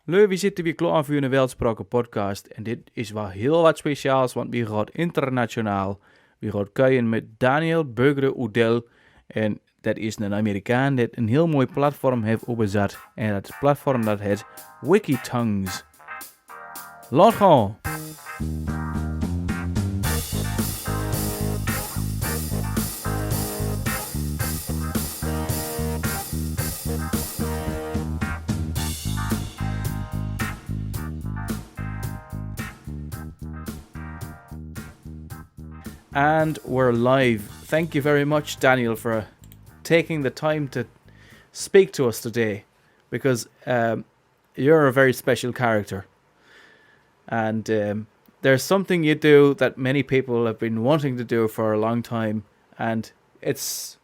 Leuk, we zitten weer klaar voor een Wearldspråke podcast. En dit is wel heel wat speciaals, want we gaan internationaal. We gaan kijken met Daniel Bögre Udell. En dat is een Amerikaan die een heel mooi platform heeft opgezet. En dat platform dat heet WikiTongues. Laat gaan! And we're live. Thank you very much, Daniel, for taking the time to speak to us today, because you're a very special character. And there's something you do that many people have been wanting to do for a long time, and it's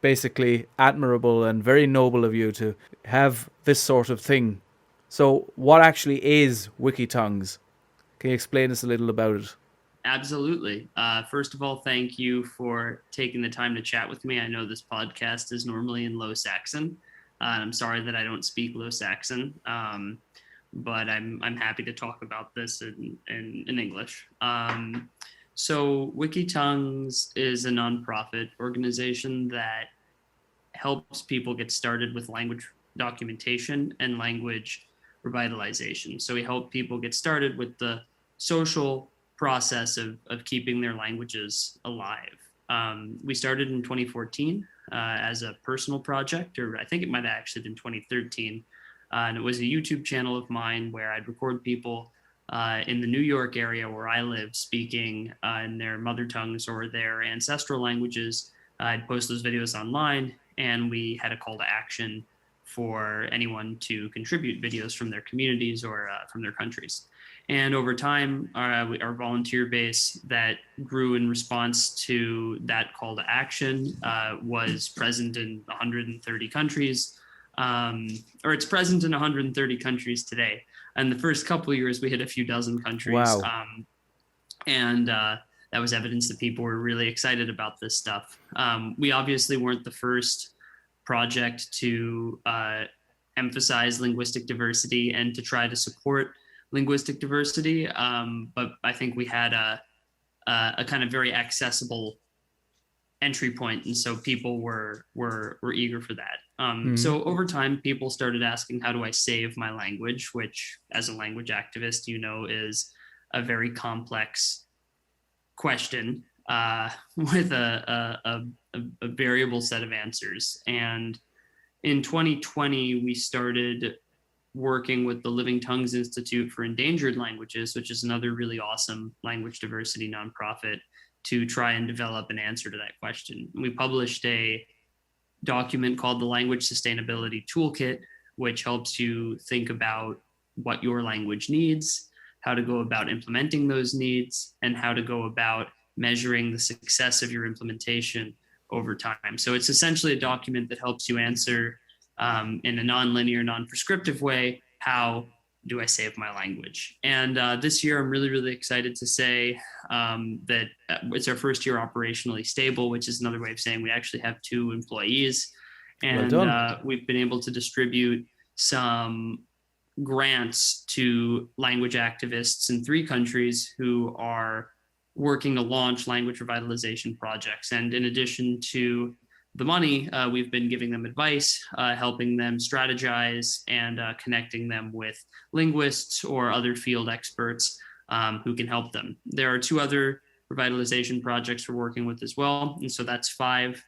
basically admirable and very noble of you to have this sort of thing. So what actually is WikiTongues? Can you explain us a little about it? Absolutely. First of all, thank you for taking the time to chat with me. I know this podcast is normally in Low Saxon. And I'm sorry that I don't speak Low Saxon, but I'm happy to talk about this in English. So WikiTongues is a nonprofit organization that helps people get started with language documentation and language revitalization. So we help people get started with the social process of keeping their languages alive. We started in 2014 as a personal project, or I think it might have actually been 2013. And it was a YouTube channel of mine where I'd record people in the New York area where I live speaking in their mother tongues or their ancestral languages. I'd post those videos online, and we had a call to action for anyone to contribute videos from their communities or from their countries. And over time, our volunteer base that grew in response to that call to action was present in 130 countries, or it's present in 130 countries today. And the first couple of years, we hit a few dozen countries. Wow. And that was evidence that people were really excited about this stuff. We obviously weren't the first project to emphasize linguistic diversity and to try to support linguistic diversity, but I think we had a kind of very accessible entry point, and so people were eager for that. So over time, people started asking, how do I save my language, which as a language activist, you know, is a very complex question with a variable set of answers. And in 2020, we started working with the Living Tongues Institute for Endangered Languages, which is another really awesome language diversity nonprofit, to try and develop an answer to that question. We published a document called the Language Sustainability Toolkit, which helps you think about what your language needs, how to go about implementing those needs, and how to go about measuring the success of your implementation over time. So it's essentially a document that helps you answer in a non-linear, non-prescriptive way, how do I save my language? And this year, I'm really, really excited to say that it's our first year operationally stable, which is another way of saying we actually have 2 employees. And we've been able to distribute some grants to language activists in 3 countries who are working to launch language revitalization projects. And in addition to the money, we've been giving them advice, helping them strategize, and connecting them with linguists or other field experts who can help them. There are 2 other revitalization projects we're working with as well. And so that's 5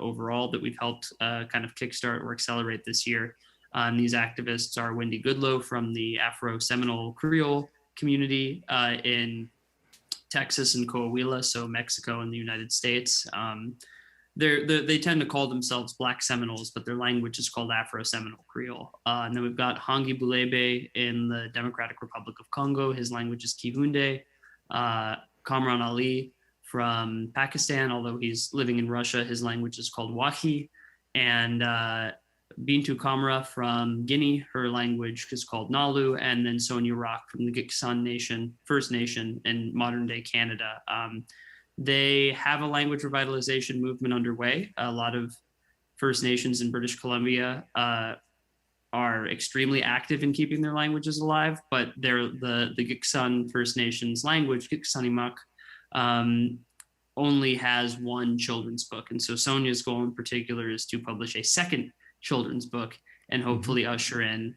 overall that we've helped kind of kickstart or accelerate this year. These activists are Wendy Goodlow from the Afro-Seminole Creole community in Texas and Coahuila, so Mexico and the United States. They tend to call themselves Black Seminoles, but their language is called Afro-Seminole Creole. And then we've got Hangi Bulebe in the Democratic Republic of Congo. His language is kiHunde. Kamran Ali from Pakistan, although he's living in Russia, his language is called Wahi. And Bintu Kamra from Guinea, her language is called Nalu. And then Sonia Rock from the Giksan Nation, First Nation in modern day Canada. They have a language revitalization movement underway. A lot of First Nations in British Columbia are extremely active in keeping their languages alive, but they're the Giksan First Nations language, Giksanimak, only has one children's book. And so Sonia's goal in particular is to publish a second children's book and hopefully usher in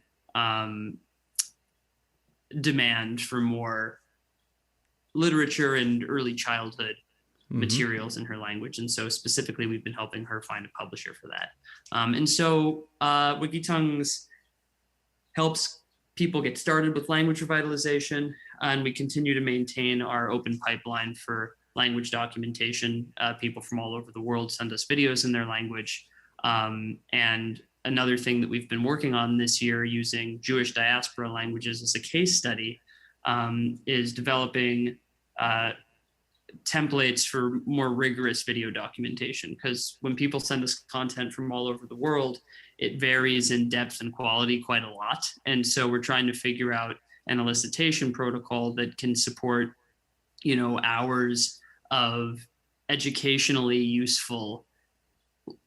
demand for more literature and early childhood materials in her language. And so specifically, we've been helping her find a publisher for that. And so WikiTongues helps people get started with language revitalization, and we continue to maintain our open pipeline for language documentation. People from all over the world send us videos in their language. And another thing that we've been working on this year using Jewish diaspora languages as a case study is developing templates for more rigorous video documentation, because when people send us content from all over the world, it varies in depth and quality quite a lot. And so we're trying to figure out an elicitation protocol that can support, hours of educationally useful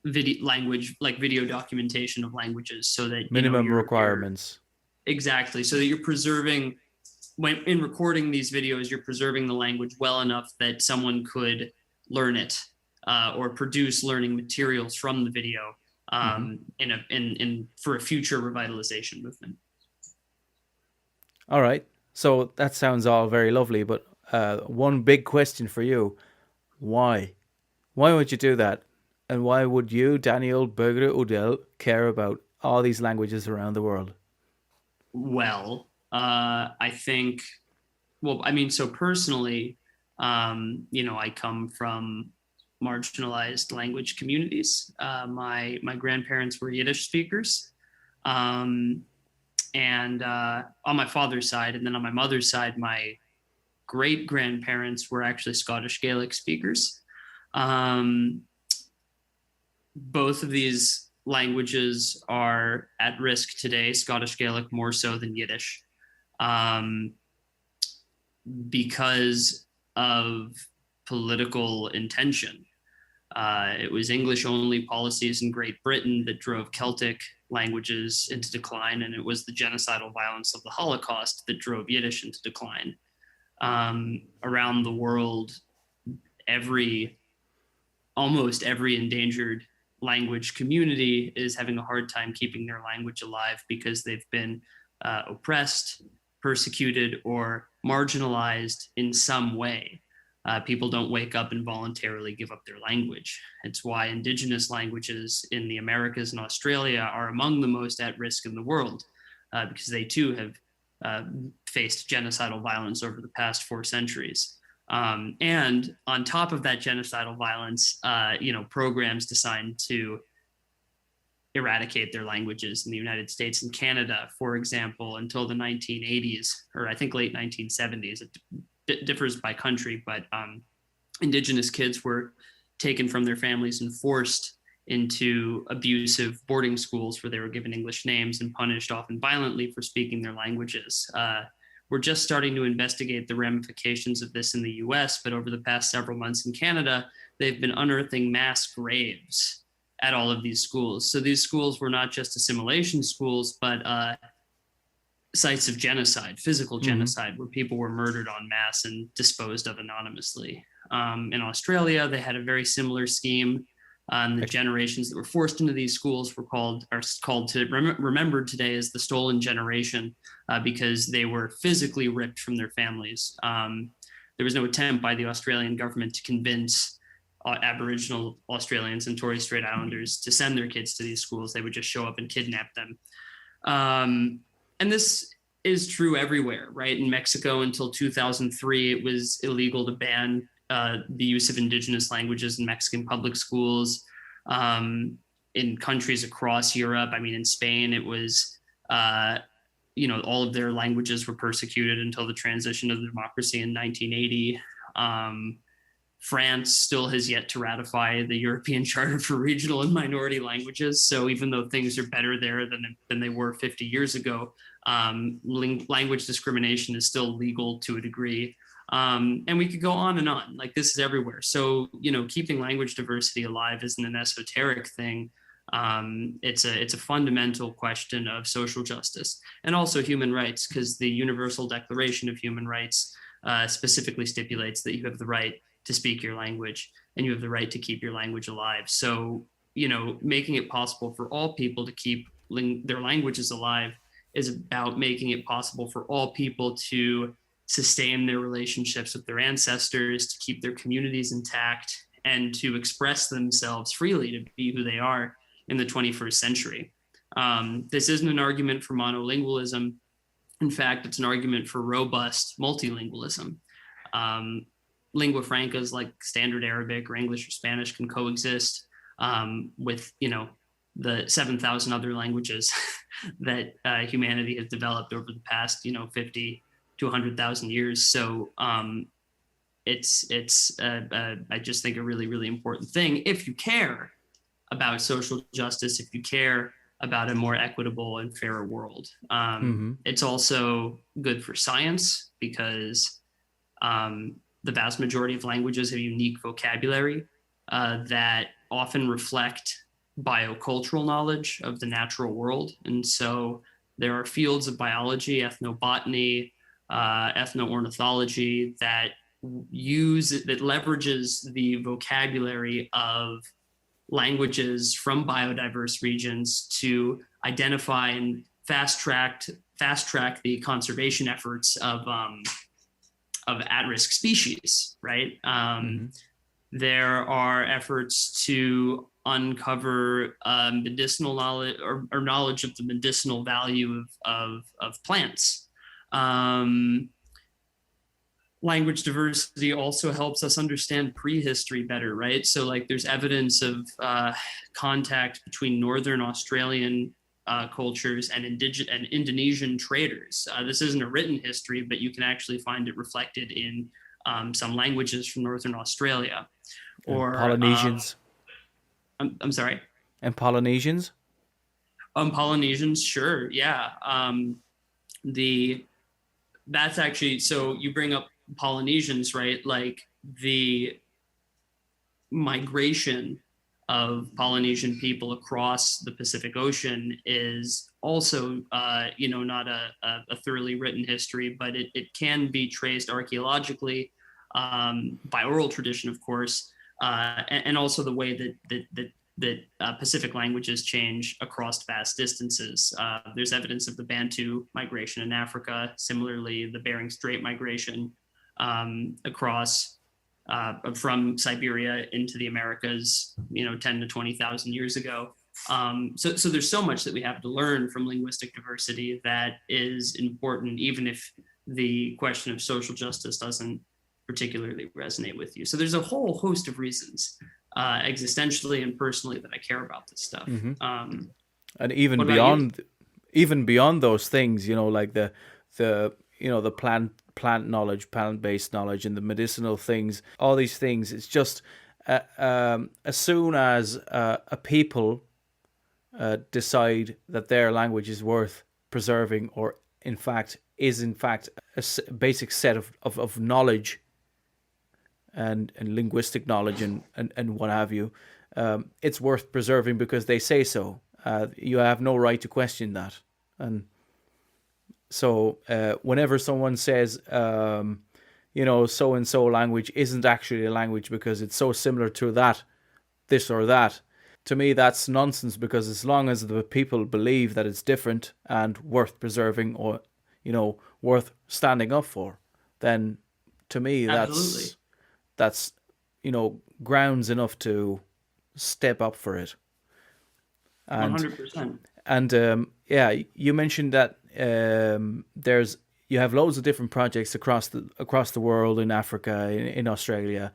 video documentation of languages, so that minimum requirements. Exactly. So that you're preserving, when in recording these videos, you're preserving the language well enough that someone could learn it or produce learning materials from the video for a future revitalization movement. All right. So that sounds all very lovely, but one big question for you: why? Why would you do that? And why would you, Daniel Bögre Udell, care about all these languages around the world? Well, I think, so personally, I come from marginalized language communities. My grandparents were Yiddish speakers. And on my father's side, and then on my mother's side, my great grandparents were actually Scottish Gaelic speakers. Both of these languages are at risk today, Scottish Gaelic more so than Yiddish, because of political intention. It was English-only policies in Great Britain that drove Celtic languages into decline, and it was the genocidal violence of the Holocaust that drove Yiddish into decline. Around the world, almost every endangered language community is having a hard time keeping their language alive because they've been oppressed, persecuted, or marginalized in some way. People don't wake up and voluntarily give up their language. It's why indigenous languages in the Americas and Australia are among the most at risk in the world, because they too have faced genocidal violence over the past 4 centuries. And on top of that genocidal violence, programs designed to eradicate their languages in the United States and Canada, for example, until the 1980s, or I think late 1970s. It differs by country, but indigenous kids were taken from their families and forced into abusive boarding schools where they were given English names and punished often violently for speaking their languages. We're just starting to investigate the ramifications of this in the US, but over the past several months in Canada, they've been unearthing mass graves at all of these schools. So these schools were not just assimilation schools, but sites of genocide, physical genocide, where people were murdered en masse and disposed of anonymously. In Australia, they had a very similar scheme. The generations that were forced into these schools are called to remembered today as the stolen generation, because they were physically ripped from their families. There was no attempt by the Australian government to convince Aboriginal Australians and Torres Strait Islanders to send their kids to these schools. They would just show up and kidnap them. And this is true everywhere, right? In Mexico, until 2003, it was illegal to ban the use of indigenous languages in Mexican public schools. In countries across Europe, in Spain, it was, all of their languages were persecuted until the transition to democracy in 1980. France still has yet to ratify the European Charter for Regional and Minority Languages. So even though things are better there than they were 50 years ago, language discrimination is still legal to a degree. And we could go on and on. Like, this is everywhere. So, keeping language diversity alive isn't an esoteric thing. It's a fundamental question of social justice and also human rights, because the Universal Declaration of Human Rights specifically stipulates that you have the right to speak your language and you have the right to keep your language alive. So, making it possible for all people to keep their languages alive is about making it possible for all people to sustain their relationships with their ancestors, to keep their communities intact, and to express themselves freely, to be who they are in the 21st century. This isn't an argument for monolingualism. In fact, it's an argument for robust multilingualism. Lingua francas like standard Arabic or English or Spanish can coexist with, the 7,000 other languages that humanity has developed over the past, 50 to 100,000 years. So it's I just think a really, really important thing if you care about social justice, if you care about a more equitable and fairer world. It's also good for science because the vast majority of languages have unique vocabulary that often reflect biocultural knowledge of the natural world. And so there are fields of biology, ethnobotany, ethnoornithology that leverages the vocabulary of languages from biodiverse regions to identify and fast track the conservation efforts of at-risk species, right? There are efforts to uncover medicinal knowledge or knowledge of the medicinal value of plants. Language diversity also helps us understand prehistory better, right? So like there's evidence of contact between Northern Australian cultures and Indonesian traders. This isn't a written history, but you can actually find it reflected in some languages from Northern Australia. Or Polynesians. I'm sorry? And Polynesians? Polynesians, sure, yeah. That's actually, so you bring up Polynesians, right? Like the migration of Polynesian people across the Pacific Ocean is also, not a thoroughly written history, but it can be traced archaeologically by oral tradition, of course, and also the way that Pacific languages change across vast distances. There's evidence of the Bantu migration in Africa, similarly the Bering Strait migration across from Siberia into the Americas, 10 to 20,000 years ago. So there's so much that we have to learn from linguistic diversity that is important, even if the question of social justice doesn't particularly resonate with you. So there's a whole host of reasons, existentially and personally, that I care about this stuff. And even beyond those things, like the plant knowledge, plant-based knowledge, and the medicinal things, all these things. It's just as soon as a people decide that their language is worth preserving, or is in fact a basic set of knowledge and linguistic knowledge and what have you, it's worth preserving because they say so. You have no right to question that. And so whenever someone says, so-and-so language isn't actually a language because it's so similar to that, this or that, to me that's nonsense, because as long as the people believe that it's different and worth preserving, or, worth standing up for, then to me Absolutely. that's grounds enough to step up for it. And 100%. And you mentioned that you have loads of different projects across the world, in Africa, in Australia.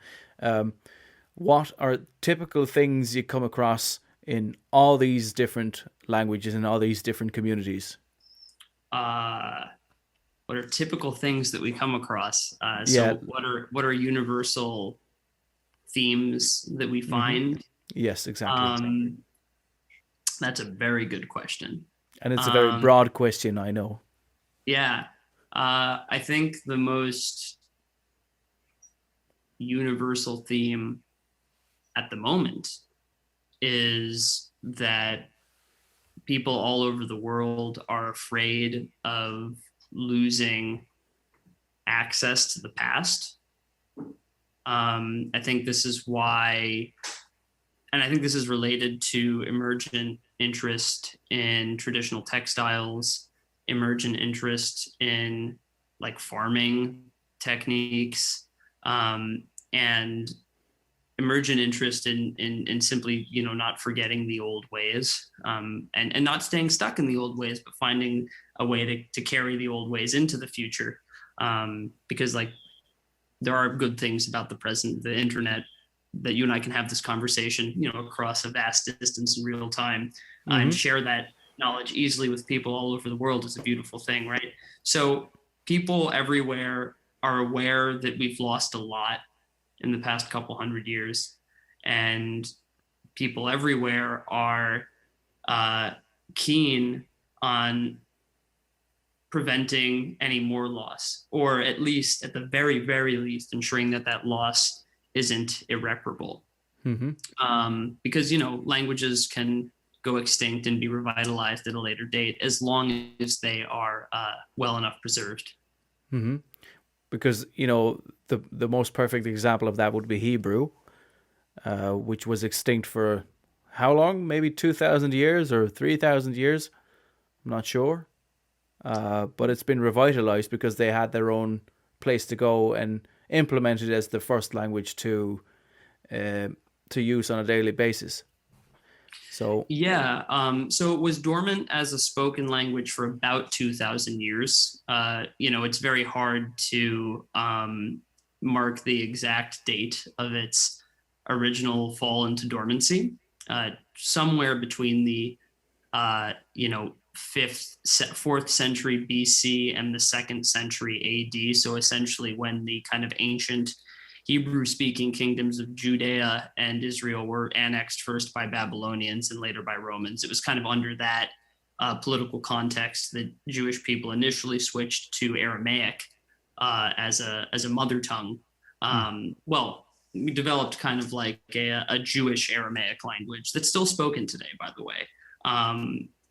What are typical things you come across in all these different languages and all these different communities? What are typical things that we come across? Yeah. What are universal themes that we find? Yes, exactly. That's a very good question. And it's a very broad question, I know. Yeah. I think the most universal theme at the moment is that people all over the world are afraid of losing access to the past. I think this is why, and I think this is related to emergent interest in traditional textiles, emergent interest in like farming techniques, and emergent interest in simply, you know, not forgetting the old ways, and not staying stuck in the old ways, but finding a way to carry the old ways into the future. Because like there are good things about the present, the internet, that you and I can have this conversation, you know, across a vast distance in real time, and share that knowledge easily with people all over the world is a beautiful thing, right? So people everywhere are aware that we've lost a lot in the past couple hundred years, and people everywhere are keen on preventing any more loss, or at least at the very, very least ensuring that that loss isn't irreparable. Because, you know, languages can go extinct and be revitalized at a later date as long as they are well enough preserved. Because, you know, the most perfect example of that would be Hebrew, which was extinct for how long? Maybe 2,000 years or 3,000 years? I'm not sure. But it's been revitalized because they had their own place to go and implemented as the first language to use on a daily basis. So yeah, so it was dormant as a spoken language for about 2,000 years. You know, it's very hard to mark the exact date of its original fall into dormancy. Somewhere between the you know, 4th century BC and the 2nd century AD. So essentially when the kind of ancient Hebrew-speaking kingdoms of Judea and Israel were annexed first by Babylonians and later by Romans. It was kind of under that political context that Jewish people initially switched to Aramaic as a mother tongue. Well, we developed kind of like a Jewish Aramaic language that's still spoken today, by the way.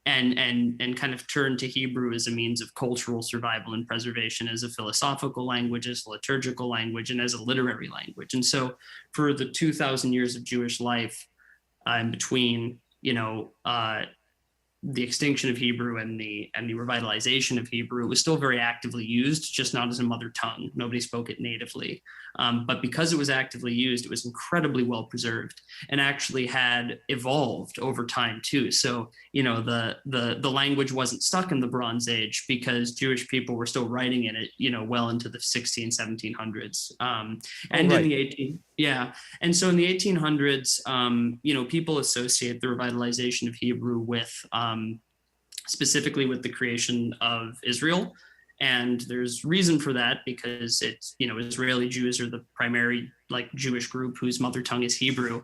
And kind of turned to Hebrew as a means of cultural survival and preservation, as a philosophical language, as a liturgical language, and as a literary language. And so for the 2,000 years of Jewish life in between, you know, the extinction of Hebrew and the revitalization of Hebrew, it was still very actively used, just not as a mother tongue. Nobody spoke it natively. But because it was actively used, it was incredibly well preserved and actually had evolved over time too. So, you know, the language wasn't stuck in the Bronze Age because Jewish people were still writing in it, you know, well into the 1700s. And right. And so in the 1800s, you know, people associate the revitalization of Hebrew with specifically with the creation of Israel. And there's reason for that because it's, you know, Israeli Jews are the primary like Jewish group whose mother tongue is Hebrew.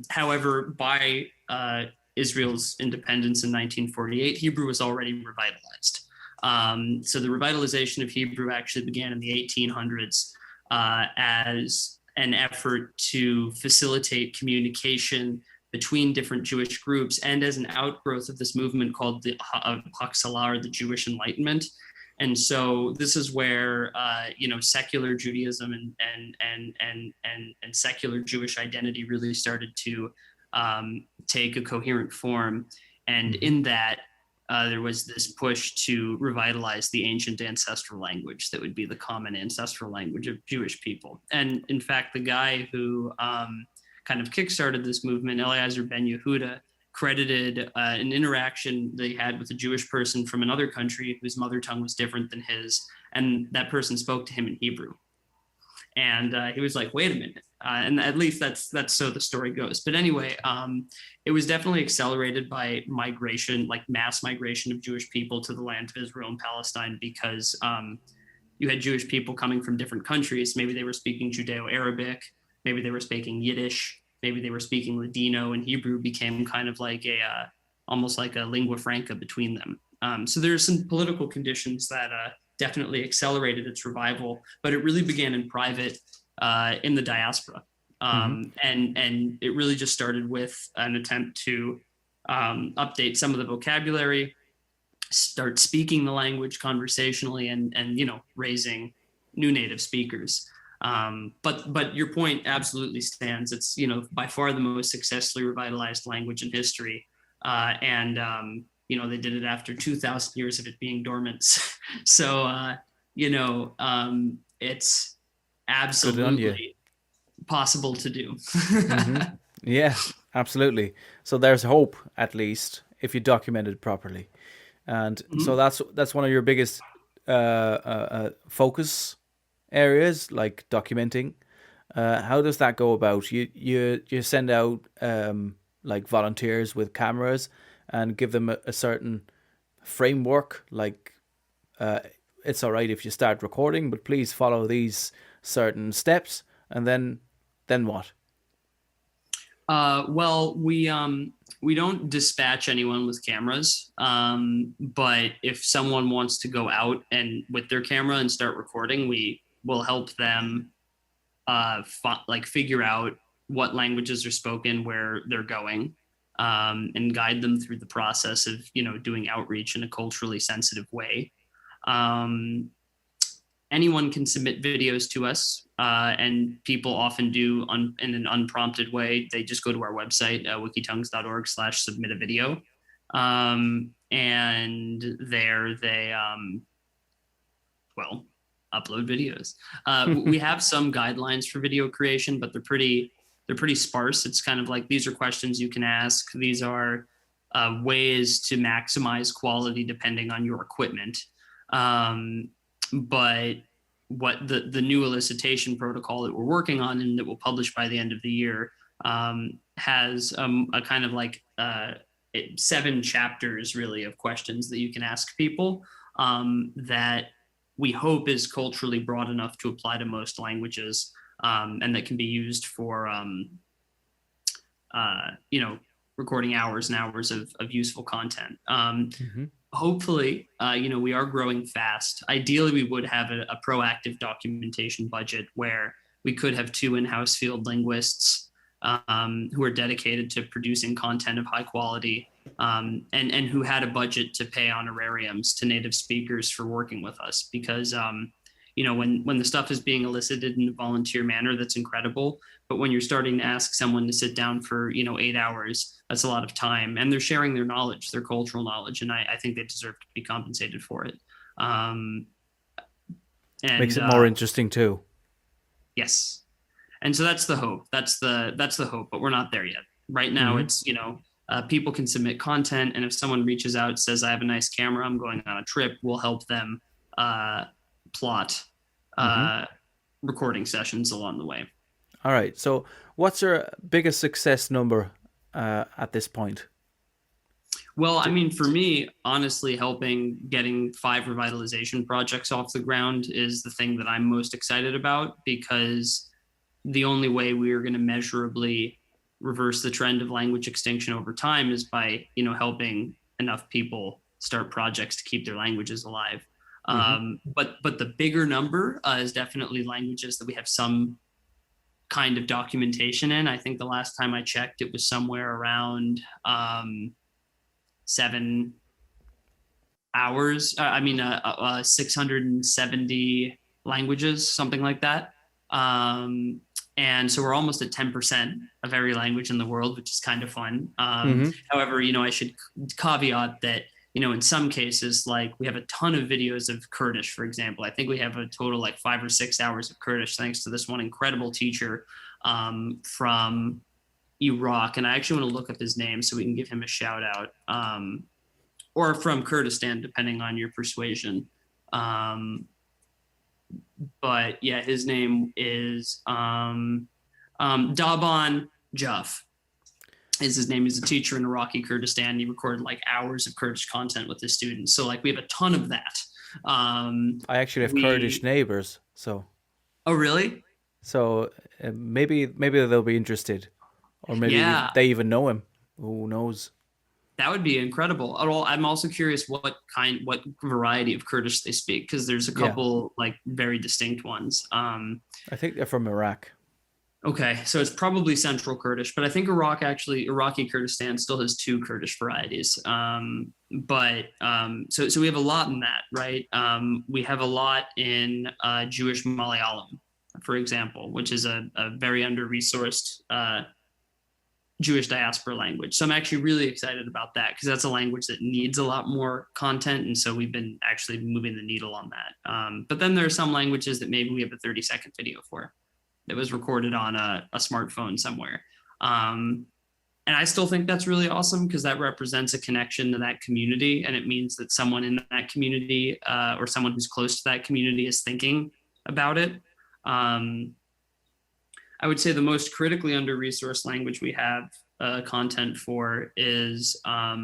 However, by Israel's independence in 1948, Hebrew was already revitalized. So the revitalization of Hebrew actually began in the 1800s as an effort to facilitate communication between different Jewish groups and as an outgrowth of this movement called the Haskalah, or the Jewish Enlightenment. And so this is where you know, secular Judaism and secular Jewish identity really started to take a coherent form. And in that, there was this push to revitalize the ancient ancestral language that would be the common ancestral language of Jewish people. And in fact, the guy who kind of kickstarted this movement, Eliezer Ben Yehuda, credited an interaction they had with a Jewish person from another country whose mother tongue was different than his. And that person spoke to him in Hebrew. And he was like, wait a minute. And at least that's so the story goes. But anyway, it was definitely accelerated by migration, like mass migration of Jewish people to the land of Israel and Palestine, because you had Jewish people coming from different countries. Maybe they were speaking Judeo-Arabic, maybe they were speaking Yiddish, maybe they were speaking Ladino, and Hebrew became kind of like almost like a lingua franca between them. So there's some political conditions that definitely accelerated its revival, but it really began in private in the diaspora. And it really just started with an attempt to update some of the vocabulary, start speaking the language conversationally, and raising new native speakers. But your point absolutely stands. It's by far the most successfully revitalized language in history, and they did it after 2,000 years of it being dormant. So it's absolutely possible to do. Yeah, absolutely. So there's hope, at least, if you document it properly. And so that's one of your biggest focus areas, like documenting. How does that go about? You send out like volunteers with cameras and give them a certain framework, like it's all right if you start recording, but please follow these certain steps, and then what? Well, we don't dispatch anyone with cameras, but if someone wants to go out and with their camera and start recording, we will help them figure out what languages are spoken, where they're going, and guide them through the process of doing outreach in a culturally sensitive way. Anyone can submit videos to us, and people often do in an unprompted way. They just go to our website, wikitongues.org/submit a video. And there they, upload videos. We have some guidelines for video creation, but they're pretty sparse. It's kind of like, these are questions you can ask. These are ways to maximize quality depending on your equipment. But what the new elicitation protocol that we're working on and that we'll publish by the end of the year has a kind of like 7 chapters really of questions that you can ask people that we hope is culturally broad enough to apply to most languages, and that can be used for recording hours and hours of useful content. Hopefully, we are growing fast. Ideally, we would have a proactive documentation budget where we could have 2 in-house field linguists who are dedicated to producing content of high quality, and who had a budget to pay honorariums to native speakers for working with us. Because, when the stuff is being elicited in a volunteer manner, that's incredible. But when you're starting to ask someone to sit down for, 8 hours, that's a lot of time. And they're sharing their knowledge, their cultural knowledge. And I think they deserve to be compensated for it. And makes it more interesting too. Yes. And so that's the hope. That's the hope, but we're not there yet. Right now, it's, people can submit content. And if someone reaches out, says, I have a nice camera, I'm going on a trip, we'll help them plot recording sessions along the way. All right. So what's your biggest success number at this point? Well, I mean, for me, honestly, getting 5 revitalization projects off the ground is the thing that I'm most excited about, because the only way we are going to measurably reverse the trend of language extinction over time is by, helping enough people start projects to keep their languages alive. But the bigger number is definitely languages that we have some kind of documentation in. I think the last time I checked, it was somewhere around 7 hours. 670 languages, something like that. And so we're almost at 10% of every language in the world, which is kind of fun. However, I should caveat that, in some cases, like we have a ton of videos of Kurdish, for example. I think we have a total like 5 or 6 hours of Kurdish, thanks to this one incredible teacher from Iraq. And I actually want to look up his name so we can give him a shout out, or from Kurdistan, depending on your persuasion. But yeah, his name is Daban Jaff. His name. Is a teacher in Iraqi Kurdistan. He recorded like hours of Kurdish content with his students. So like we have a ton of that. I actually have Kurdish neighbors. So. Oh really? So maybe they'll be interested, or maybe they even know him. Who knows? That would be incredible. I'm also curious what variety of Kurdish they speak, because there's a couple like very distinct ones. I think they're from Iraq. Okay, so it's probably Central Kurdish, but I think Iraqi Kurdistan still has two Kurdish varieties. So we have a lot in that, right? We have a lot in Jewish Malayalam, for example, which is a very under-resourced Jewish diaspora language. So I'm actually really excited about that because that's a language that needs a lot more content. And so we've been actually moving the needle on that. But then there are some languages that maybe we have a 30-second video for that was recorded on a smartphone somewhere. And I still think that's really awesome because that represents a connection to that community. And it means that someone in that community or someone who's close to that community is thinking about it. I would say the most critically under-resourced language we have content for is I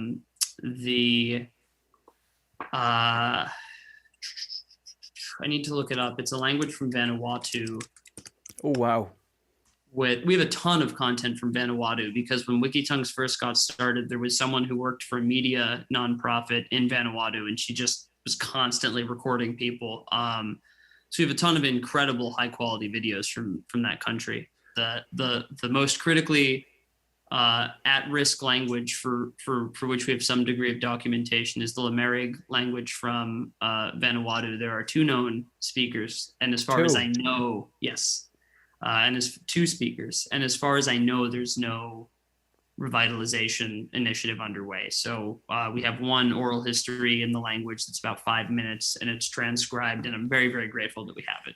need to look it up. It's a language from Vanuatu. Oh, wow. We have a ton of content from Vanuatu because when WikiTongues first got started, there was someone who worked for a media nonprofit in Vanuatu, and she just was constantly recording people. So we have a ton of incredible high quality videos from that country. The most critically at-risk language for which we have some degree of documentation is the Lemuric language from Vanuatu. There are two known speakers, and as far as I know, yes. And as two speakers. And as far as I know, there's no revitalization initiative underway. So we have one oral history in the language that's about 5 minutes and it's transcribed. And I'm very, very grateful that we have it.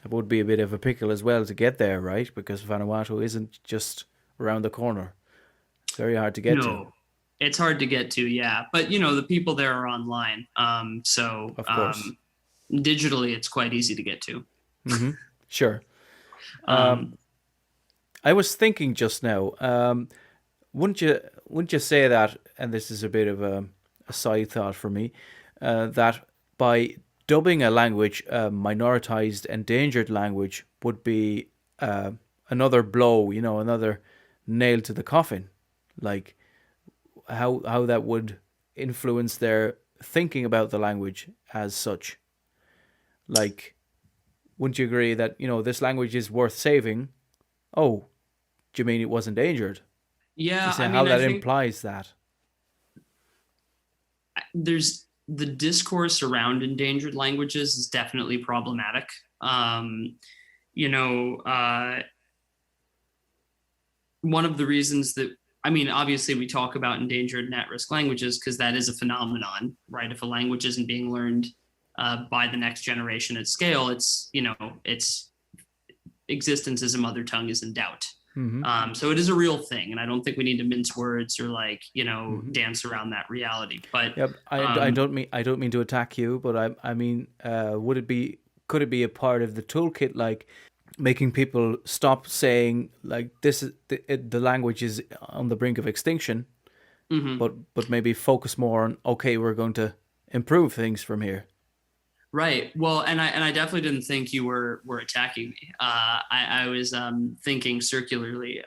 It would be a bit of a pickle as well to get there, right? Because Vanuatu isn't just around the corner. It's very hard to get to. It's hard to get to, yeah. But, the people there are online. So of course. Digitally, it's quite easy to get to. Mm-hmm. Sure. I was thinking just now, wouldn't you say that, and this is a bit of a side thought for me, that by dubbing a language a minoritized, endangered language would be another blow, another nail to the coffin, like how that would influence their thinking about the language as such. Like, wouldn't you agree that, this language is worth saving? Oh, do you mean it was endangered? Yeah, how that implies that. There's the discourse around endangered languages is definitely problematic. One of the reasons that, obviously we talk about endangered and at-risk languages because that is a phenomenon, right? If a language isn't being learned by the next generation at scale, its existence as a mother tongue is in doubt. Mm-hmm. So it is a real thing, and I don't think we need to mince words or mm-hmm. dance around that reality. But yep, I don't mean to attack you, but I mean, could it be a part of the toolkit, like making people stop saying like this is the language is on the brink of extinction, mm-hmm. but maybe focus more on we're going to improve things from here. Right. Well, and I definitely didn't think you were attacking me. I was thinking circularly.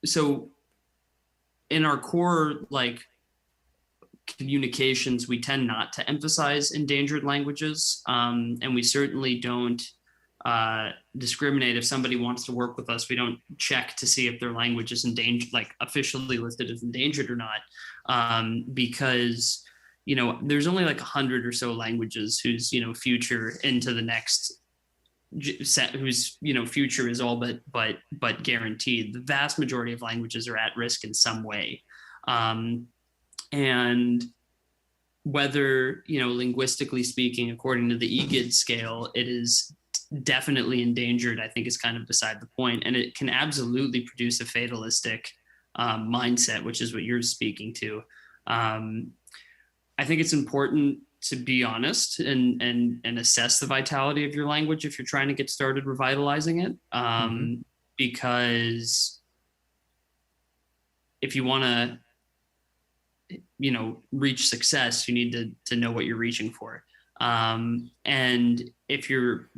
So in our core communications, we tend not to emphasize endangered languages, and we certainly don't discriminate if somebody wants to work with us. We don't check to see if their language is endangered, like officially listed as endangered or not, because there's only 100 or so languages whose, future into the next set, whose, future is all but guaranteed. The vast majority of languages are at risk in some way. And whether, linguistically speaking, according to the EGID scale, it is definitely endangered, I think is kind of beside the point. And it can absolutely produce a fatalistic mindset, which is what you're speaking to. I think it's important to be honest and assess the vitality of your language if you're trying to get started revitalizing it. Mm-hmm. Because if you want to, reach success, you need to know what you're reaching for. And if you're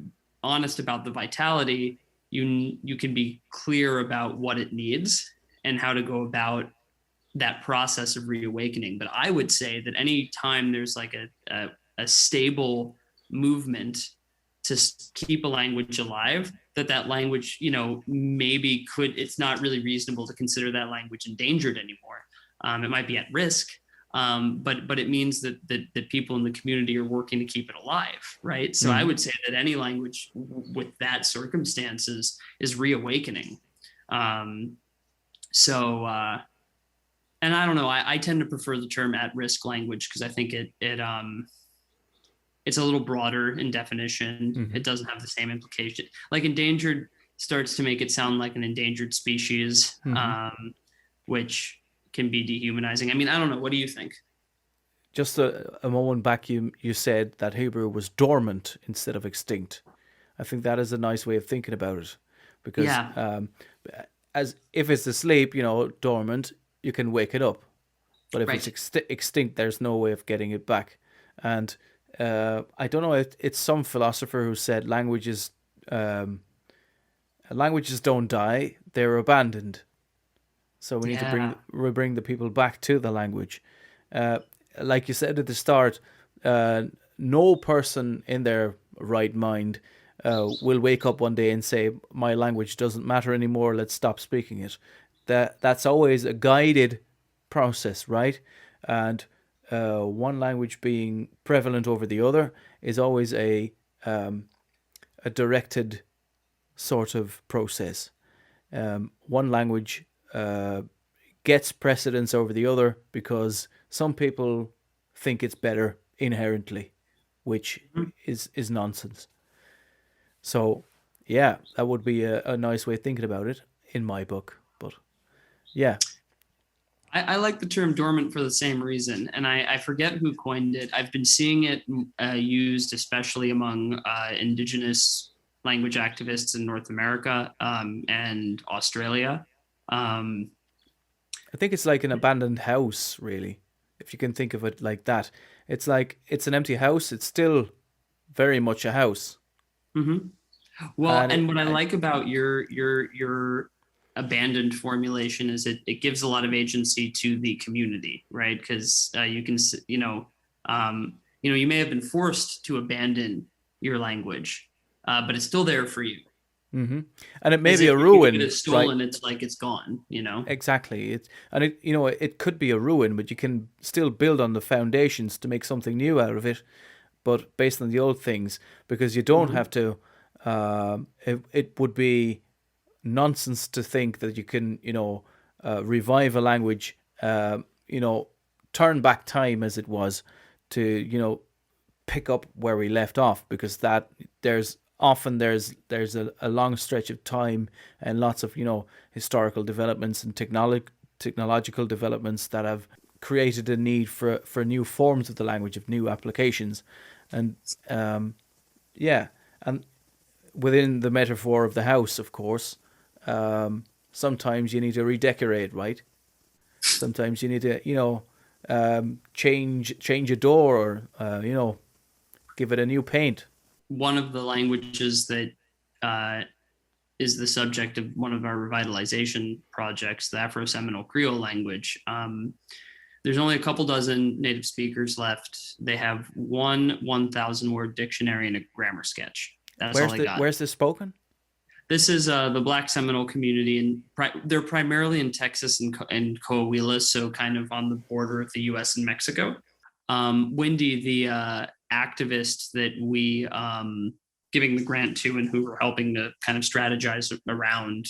honest about the vitality, you can be clear about what it needs and how to go about that process of reawakening. But I would say that any time there's a stable movement keep a language alive, that language, maybe it's not really reasonable to consider that language endangered anymore. It might be at risk, but it means that people in the community are working to keep it alive, right? So I would say that any language with that circumstances is reawakening. And I don't know, I tend to prefer the term at-risk language because I think it's a little broader in definition. It doesn't have the same implication. Like endangered starts to make it sound like an endangered species, which can be dehumanizing. I mean, I don't know. What do you think? Just a moment back, you said that Hebrew was dormant instead of extinct. I think that is a nice way of thinking about it, because as if it's asleep, dormant, you can wake it up, but if it's extinct, there's no way of getting it back. And I don't know, it's some philosopher who said languages don't die, they're abandoned. So we need to bring the people back to the language. Like you said at the start, no person in their right mind will wake up one day and say, my language doesn't matter anymore, let's stop speaking it. That's always a guided process, right? And one language being prevalent over the other is always a directed sort of process. One language gets precedence over the other because some people think it's better inherently, which is nonsense. So, yeah, that would be a nice way of thinking about it in my book. But, yeah. I like the term dormant for the same reason, and I forget who coined it. I've been seeing it used especially among indigenous language activists in North America and Australia. I think it's like an abandoned house, really, if you can think of it like that. It's like it's an empty house. It's still very much a house. Well, and what I like about your abandoned formulation is it gives a lot of agency to the community, right? Because you can, you may have been forced to abandon your language, but it's still there for you. And it may be a ruin. If it's stolen, right? it's like it's gone. Exactly. It could be a ruin, but you can still build on the foundations to make something new out of it, but based on the old things, because you don't have to. It would be nonsense to think that you can, revive a language, turn back time as it was to, pick up where we left off, because there's a long stretch of time and lots of, historical developments and technological developments that have created a need for new forms of the language, of new applications. And, and within the metaphor of the house, of course, sometimes you need to redecorate, right? Sometimes you need to, change a door or, give it a new paint. One of the languages that is the subject of one of our revitalization projects, the Afro-Seminole Creole language. There's only a couple dozen native speakers left. They have one 1,000 word dictionary and a grammar sketch. That's all they got. Where's this spoken? This is the Black Seminole community, and they're primarily in Texas and Coahuila, so kind of on the border of the U.S. and Mexico. Wendy, the activist that we giving the grant to and who were helping to kind of strategize around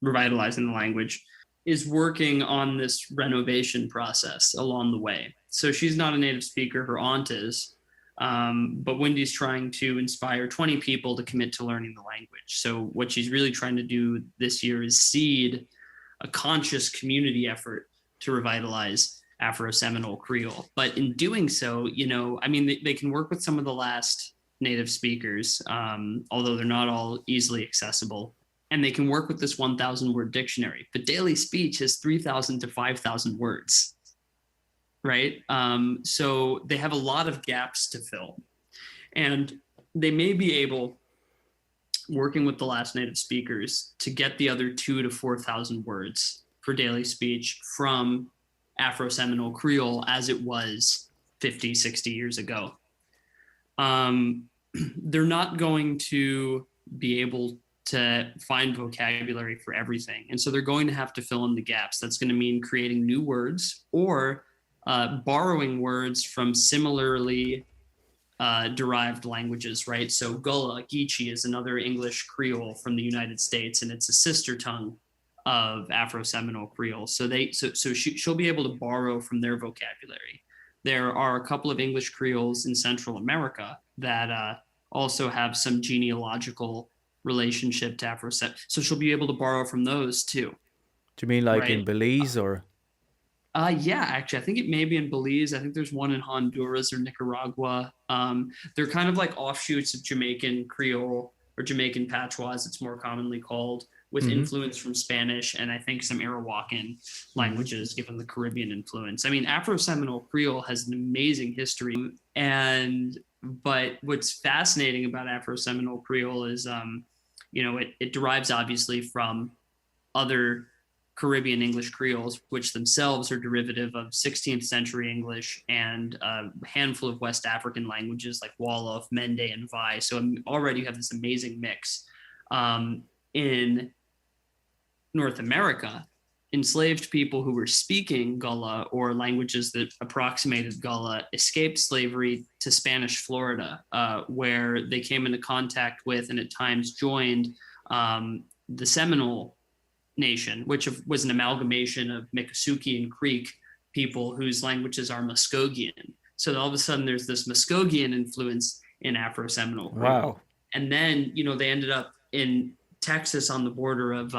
revitalizing the language, is working on this renovation process along the way. So she's not a native speaker, her aunt is. But Wendy's trying to inspire 20 people to commit to learning the language. So what she's really trying to do this year is seed a conscious community effort to revitalize Afro-Seminole Creole. But in doing so, they can work with some of the last native speakers, although they're not all easily accessible. And they can work with this 1,000 word dictionary. But daily speech is 3,000 to 5,000 words. Right? So they have a lot of gaps to fill. And they may be able, working with the last native speakers, to get the other 2,000 to 4,000 words for daily speech from Afro-Seminole Creole as it was 50, 60 years ago. they're not going to be able to find vocabulary for everything. And so they're going to have to fill in the gaps. That's going to mean creating new words or borrowing words from similarly derived languages, right? So Gullah, Geechee is another English Creole from the United States, and it's a sister tongue of Afro-Seminole Creole. So she'll be able to borrow from their vocabulary. There are a couple of English Creoles in Central America that also have some genealogical relationship to Afro-Seminole. So she'll be able to borrow from those too. Do you mean like right? in Belize or? Yeah, actually, I think it may be in Belize. I think there's one in Honduras or Nicaragua. They're kind of like offshoots of Jamaican Creole or Jamaican Patois, as it's more commonly called, with influence from Spanish and I think some Arawakan languages, given the Caribbean influence. I mean, Afro-Seminole Creole has an amazing history, but what's fascinating about Afro-Seminole Creole is, it derives obviously from other Caribbean English Creoles, which themselves are derivative of 16th century English and a handful of West African languages like Wolof, Mende, and Vai. So already you have this amazing mix. In North America, enslaved people who were speaking Gullah or languages that approximated Gullah escaped slavery to Spanish Florida, where they came into contact with and at times joined the Seminole Nation, which was an amalgamation of Miccosukee and Creek people whose languages are Muskogean. So all of a sudden there's this Muskogean influence in Afro-Seminole Creole. Wow. And then, they ended up in Texas on the border of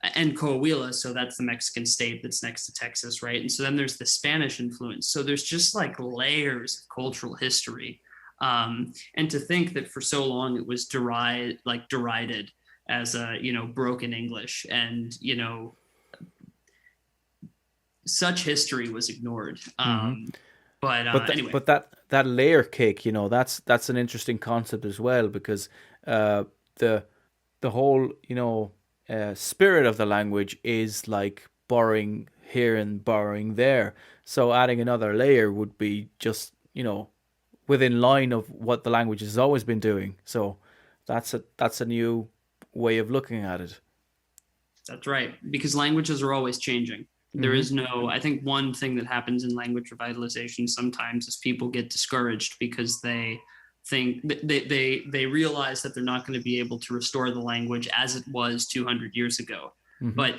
and Coahuila, so that's the Mexican state that's next to Texas, right? And so then there's the Spanish influence. So there's just like layers of cultural history. And to think that for so long it was derided as a, broken English, and, such history was ignored. Anyway. But that layer cake, that's an interesting concept as well, because the whole, spirit of the language is like borrowing here and borrowing there. So adding another layer would be just, within line of what the language has always been doing. So that's a new way of looking at it. That's right, because languages are always changing. There is I think one thing that happens in language revitalization sometimes is people get discouraged because they think they realize that they're not going to be able to restore the language as it was 200 years ago. But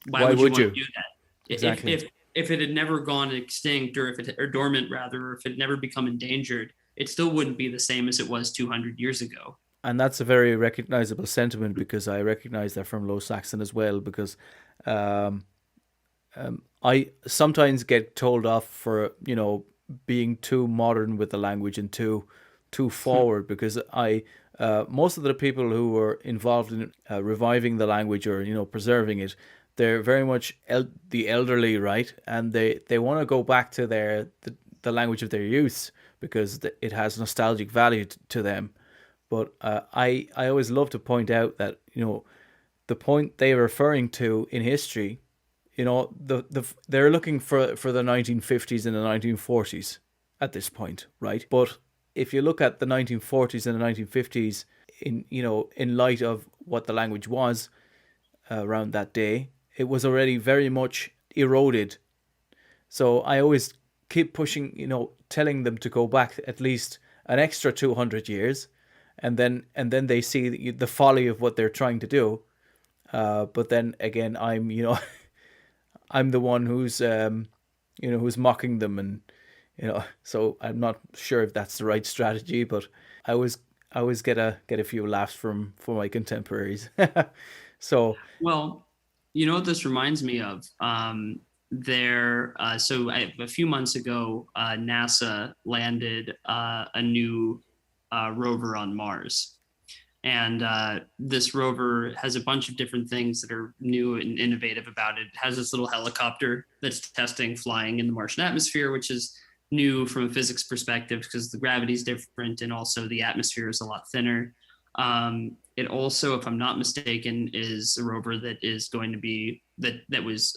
why would you want to do that? Exactly. If it had never gone extinct, or dormant rather, or if it had never become endangered, it still wouldn't be the same as it was 200 years ago. And that's a very recognizable sentiment, because I recognize that from Low Saxon as well, because I sometimes get told off for, being too modern with the language and too forward, because most of the people who were involved in reviving the language or, preserving it, they're very much the elderly, right? And they want to go back to the language of their youth, because it has nostalgic value to them. But I always love to point out that, the point they're referring to in history, they're looking for the 1950s and the 1940s at this point, right? But if you look at the 1940s and the 1950s in light of what the language was around that day, it was already very much eroded. So I always keep pushing, telling them to go back at least an extra 200 years. And then they see the folly of what they're trying to do. But then again, I'm I'm the one who's who's mocking them, and so I'm not sure if that's the right strategy. But I always get a few laughs from my contemporaries. So well, what this reminds me of. So a few months ago, NASA landed a new rover on Mars. And this rover has a bunch of different things that are new and innovative about it. It has this little helicopter that's testing flying in the Martian atmosphere, which is new from a physics perspective because the gravity is different and also the atmosphere is a lot thinner. It also, if I'm not mistaken, is a rover that is going to be that was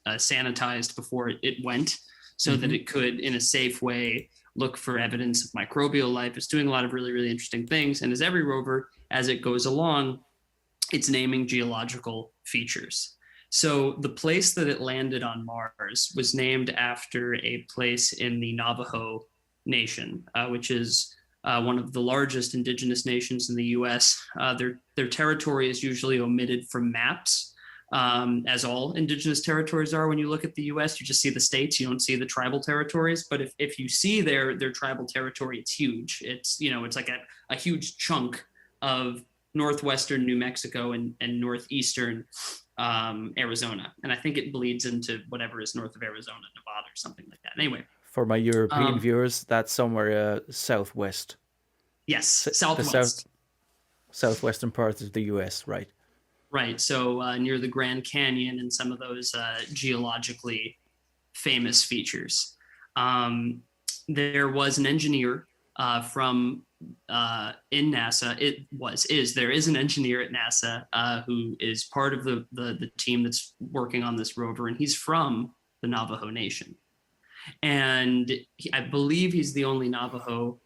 sanitized before it went, so that it could, in a safe way, look for evidence of microbial life. It's doing a lot of really, really interesting things. And as every rover, as it goes along, it's naming geological features. So the place that it landed on Mars was named after a place in the Navajo Nation, which is one of the largest indigenous nations in the U.S. Their territory is usually omitted from maps, as all indigenous territories are. When you look at the U.S., you just see the states. You don't see the tribal territories. But if you see their tribal territory, it's huge. It's it's like a huge chunk of northwestern New Mexico and northeastern Arizona, and I think it bleeds into whatever is north of Arizona, Nevada, or something like that. Anyway, For my European viewers, that's somewhere southwest. Yes, southwest. Southwestern parts of the U.S., right? Right. So near the Grand Canyon and some of those geologically famous features. There was an engineer from in NASA. There is an engineer at NASA who is part of the team that's working on this rover, and he's from the Navajo Nation. And I believe he's the only Navajo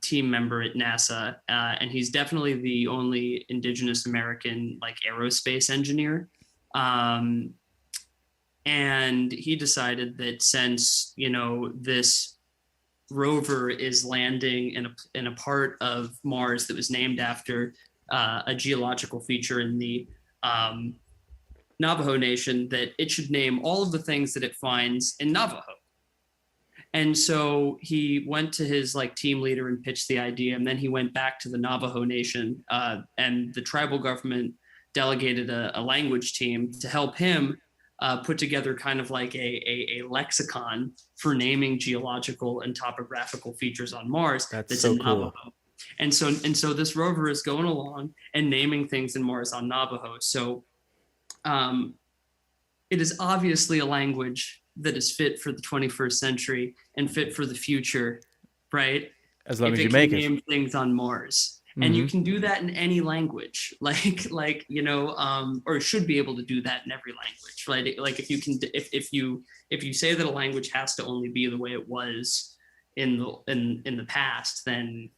team member at NASA, and he's definitely the only Indigenous American aerospace engineer. And he decided that since this rover is landing in a part of Mars that was named after a geological feature in the Navajo Nation, that it should name all of the things that it finds in Navajo. And so he went to his team leader and pitched the idea, and then he went back to the Navajo Nation, and the tribal government delegated a language team to help him put together kind of like a lexicon for naming geological and topographical features on Mars. That's so in cool. Navajo. And so this rover is going along and naming things in Mars on Navajo. So it is obviously a language that is fit for the 21st century and fit for the future, right? As long as you make it. Name things on Mars. And you can do that in any language, or should be able to do that in every language, right? Like if you say that a language has to only be the way it was in the past, then,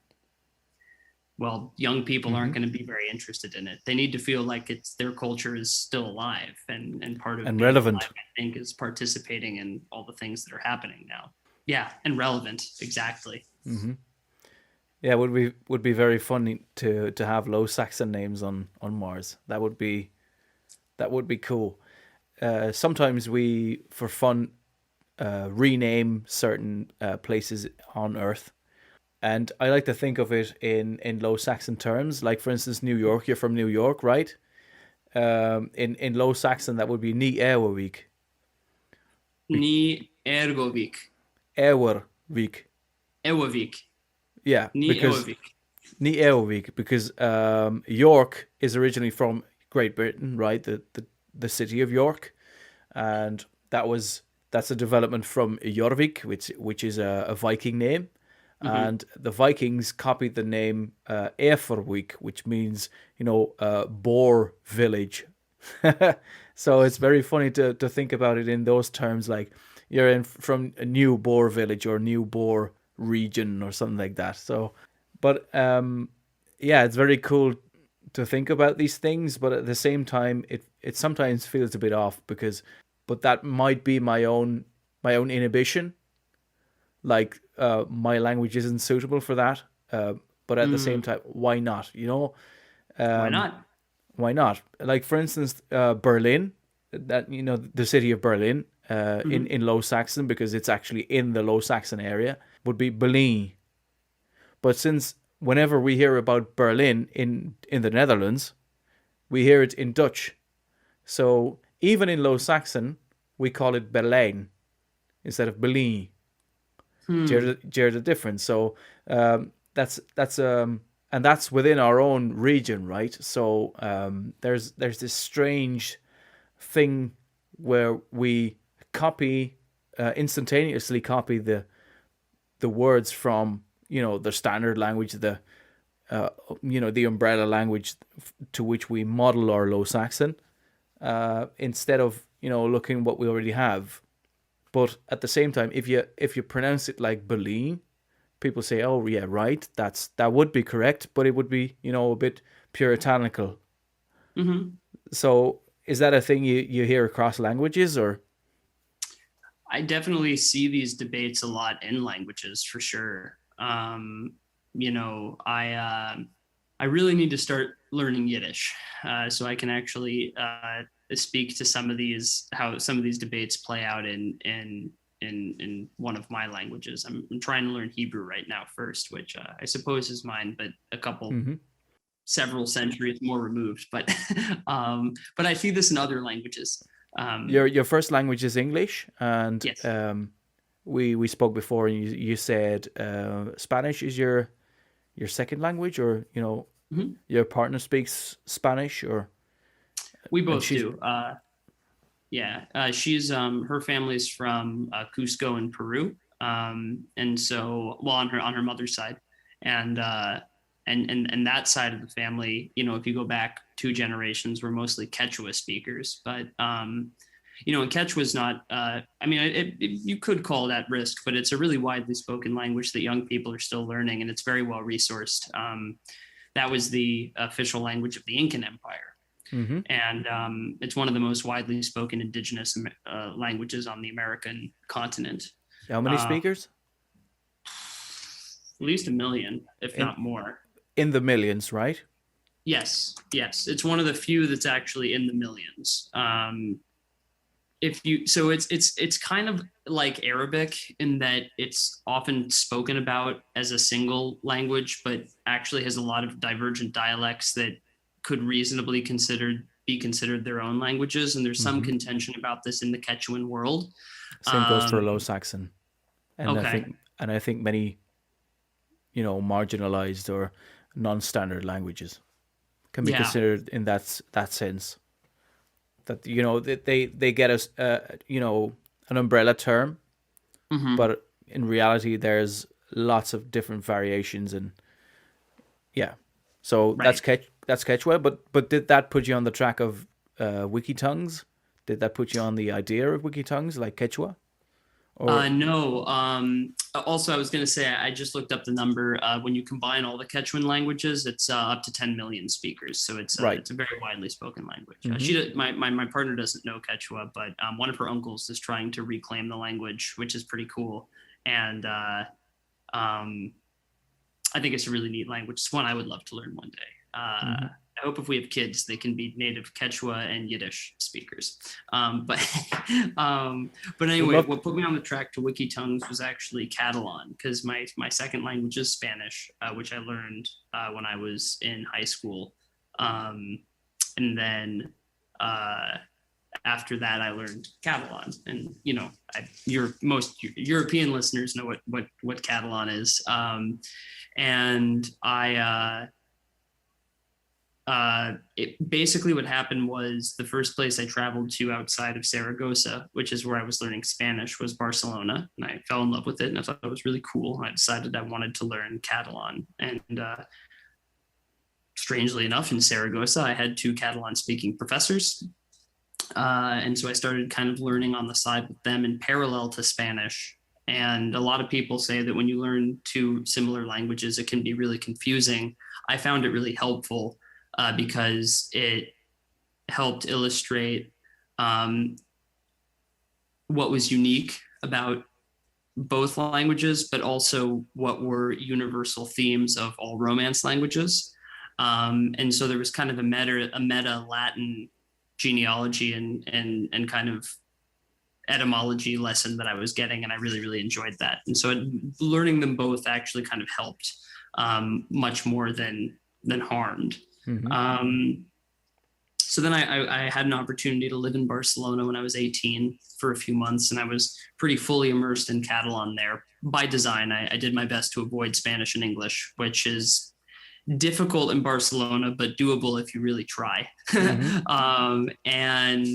well, young people aren't going to be very interested in it. They need to feel like their culture is still alive and part of and relevant. Alive, I think, is participating in all the things that are happening now. Yeah, and relevant, exactly. Mm-hmm. Yeah, would be very funny to have Low Saxon names on Mars. That would be cool. Sometimes we, for fun, rename certain places on Earth, and I like to think of it in Low Saxon terms. Like, for instance, New York. You're from New York, right? In Low Saxon, that would be neadersassisk. Neadersassisk. Ewervik. Yeah, because York is originally from Great Britain, right? The city of York, and that's a development from Jorvik, which is a Viking name, and the Vikings copied the name Efervik, which means boar village. So it's very funny to think about it in those terms, like you're from a new boar village or new boar region or something like that. So, but yeah, it's very cool to think about these things, but at the same time, it sometimes feels a bit off but that might be my own inhibition. Like my language isn't suitable for that. But at the same time, why not? Why not? Why not? Like, for instance, Berlin, that the city of Berlin, in Low Saxon, because it's actually in the Low Saxon area, would be Berlin. But since whenever we hear about Berlin in the Netherlands, we hear it in Dutch. So even in Low Saxon, we call it Berlijn instead of Berlin. Do you hear the difference? So that's and that's within our own region, right? So there's this strange thing where we instantaneously copy the words from the standard language, the umbrella language to which we model our Low Saxon, instead of looking what we already have. But at the same time, if you pronounce it like Berlin, people say, "Oh yeah, right, that would be correct," but it would be, a bit puritanical. Hmm. So is that a thing you hear across languages, or? I definitely see these debates a lot in languages for sure. You know, I really need to start learning Yiddish so I can actually speak to some of these how some of these debates play out in one of my languages. I'm trying to learn Hebrew right now first, which I suppose is mine, but a couple Hmm. several centuries more removed. But I see this in other languages. Your first language is English, and Yes. we spoke before, and you said Spanish is your second language, or Mhm. your partner speaks Spanish, or We and both she's do. Yeah, she's her family's from Cusco in Peru, and so well on her mother's side, and and that side of the family, you know, if you go back 2 generations, we're mostly Quechua speakers, but you know, and Quechua is not. I mean, you could call it at risk, but it's a really widely spoken language that young people are still learning, and it's very well resourced. That was the official language of the Incan Empire. hmm. And it's one of the most widely spoken indigenous languages on the American continent. How many Uh, speakers? at least a million, if In not more. in the millions, right? Yes, yes, it's one of the few that's actually in the millions. If you so it's kind of like Arabic in that it's often spoken about as a single language, but actually has a lot of divergent dialects that could reasonably be considered their own languages. And there's some Hmm. contention about this in the Quechuan world. Same goes for Um, Low Saxon, and okay, I think many marginalized or non-standard languages can be yeah, considered in that sense. That they get us an umbrella term, hmm, but in reality there's lots of different variations, and yeah. So right. that's Quechua, but did that put you on the track of WikiTongues? Did that put you on the idea of WikiTongues like Quechua? Or No. Also, I was going to say I just looked up the number. When you combine all the Quechuan languages, it's up to 10 million speakers. So right. it's a very widely spoken language. Hmm. My partner doesn't know Quechua, but one of her uncles is trying to reclaim the language, which is pretty cool. And um, I think it's a really neat language. It's one I would love to learn one day. Hmm. I hope if we have kids, they can be native Quechua and Yiddish speakers. But but Would anyway, love. what put me on the track to WikiTongues was actually Catalan, because my second language is Spanish, which I learned when I was in high school, and then after that I learned Catalan. And you know, your most European listeners know what Catalan is, and it basically what happened was the first place I traveled to outside of Saragossa, which is where I was learning Spanish, was Barcelona, and I fell in love with it, and I thought it was really cool. I decided I wanted to learn Catalan, and strangely enough, in Saragossa, I had 2 Catalan-speaking professors, and so I started kind of learning on the side with them in parallel to Spanish. And a lot of people say that when you learn 2 similar languages, it can be really confusing. I found it really helpful because it helped illustrate what was unique about both languages, but also what were universal themes of all Romance languages. And so there was kind of a meta Latin genealogy and kind of etymology lesson that I was getting, and I really enjoyed that. And so learning them both actually kind of helped much more than harmed. Hmm. So then I had an opportunity to live in Barcelona when I was 18 for a few months, and I was pretty fully immersed in Catalan there by design. I did my best to avoid Spanish and English, which is difficult in Barcelona, but doable if you really try. Hmm. And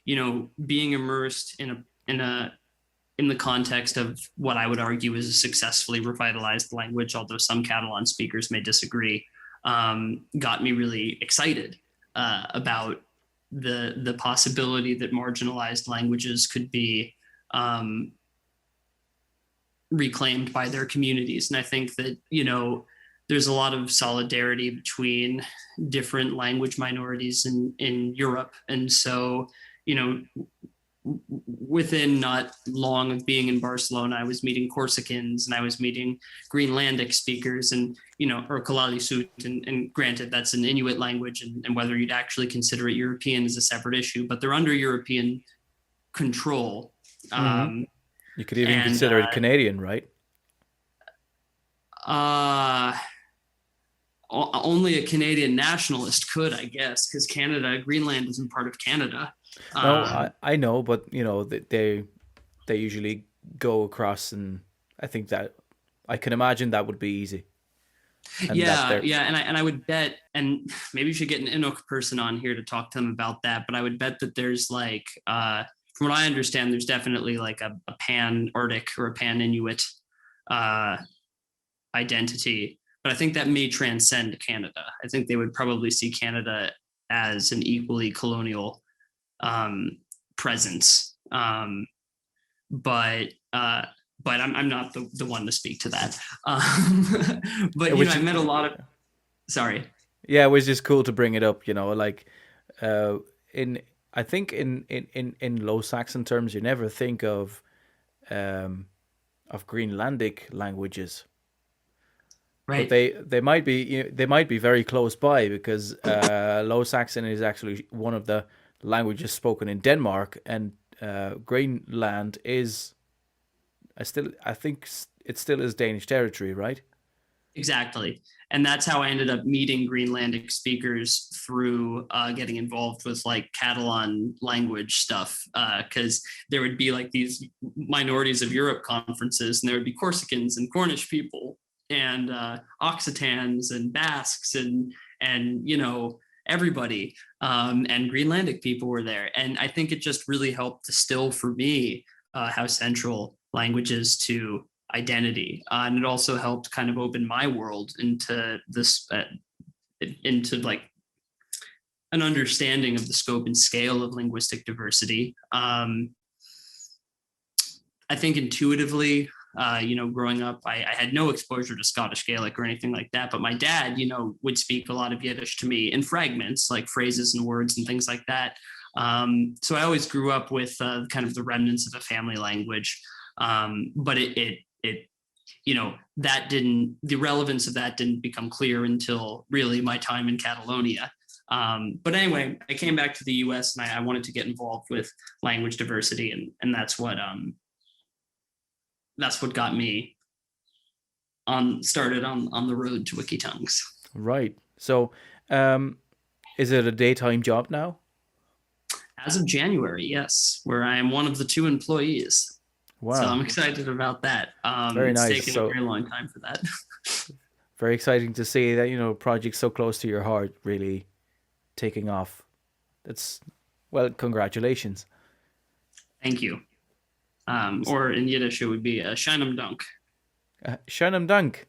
you know, being immersed in the context of what I would argue is a successfully revitalized language, although some Catalan speakers may disagree, got me really excited about the possibility that marginalized languages could be reclaimed by their communities. And I think that, there's a lot of solidarity between different language minorities in Europe. And so, within not long of being in Barcelona, I was meeting Corsicans and I was meeting Greenlandic speakers and, or Kalali Sut. And granted, that's an Inuit language, and whether you'd actually consider it European is a separate issue, but they're under European control. You could even consider it Canadian, right? Only a Canadian nationalist could, I guess, because Greenland isn't part of Canada. No, I know, but they usually go across, and I think that I can imagine that would be easy. And and I would bet, and maybe you should get an Inuk person on here to talk to them about that. But I would bet that there's like, from what I understand, there's definitely like a pan-Arctic or a pan-Inuit identity. But I think that may transcend Canada. I think they would probably see Canada as an equally colonial presence. But I'm not the one to speak to that. But I met a lot of. Sorry. Yeah, it was just cool to bring it up. Like I think in Low Saxon terms, you never think of Greenlandic languages. Right. But they might be very close by, because Low Saxon is actually one of the languages spoken in Denmark, and Greenland is I think it still is Danish territory, right? Exactly. And that's how I ended up meeting Greenlandic speakers through getting involved with like Catalan language stuff, because there would be like these minorities of Europe conferences, and there would be Corsicans and Cornish people and Occitans and Basques and everybody, and Greenlandic people were there. And I think it just really helped distill for me how central language is to identity. And it also helped kind of open my world into this, into like an understanding of the scope and scale of linguistic diversity. I think intuitively, growing up, I had no exposure to Scottish Gaelic or anything like that, but my dad, would speak a lot of Yiddish to me in fragments, like phrases and words and things like that. So I always grew up with kind of the remnants of a family language. But the relevance of that didn't become clear until really my time in Catalonia. But anyway, I came back to the US and I wanted to get involved with language diversity, and that's what got me started on the road to WikiTongues. Right. So, is it a daytime job now? As of January, yes, where I am one of the 2 employees. Wow. So I'm excited about that. Very nice. It's taken a very long time for that. Very exciting to see that, projects so close to your heart really taking off. Congratulations. Thank you. Or in Yiddish, it would be a Shanam Dunk. Shanam Dunk.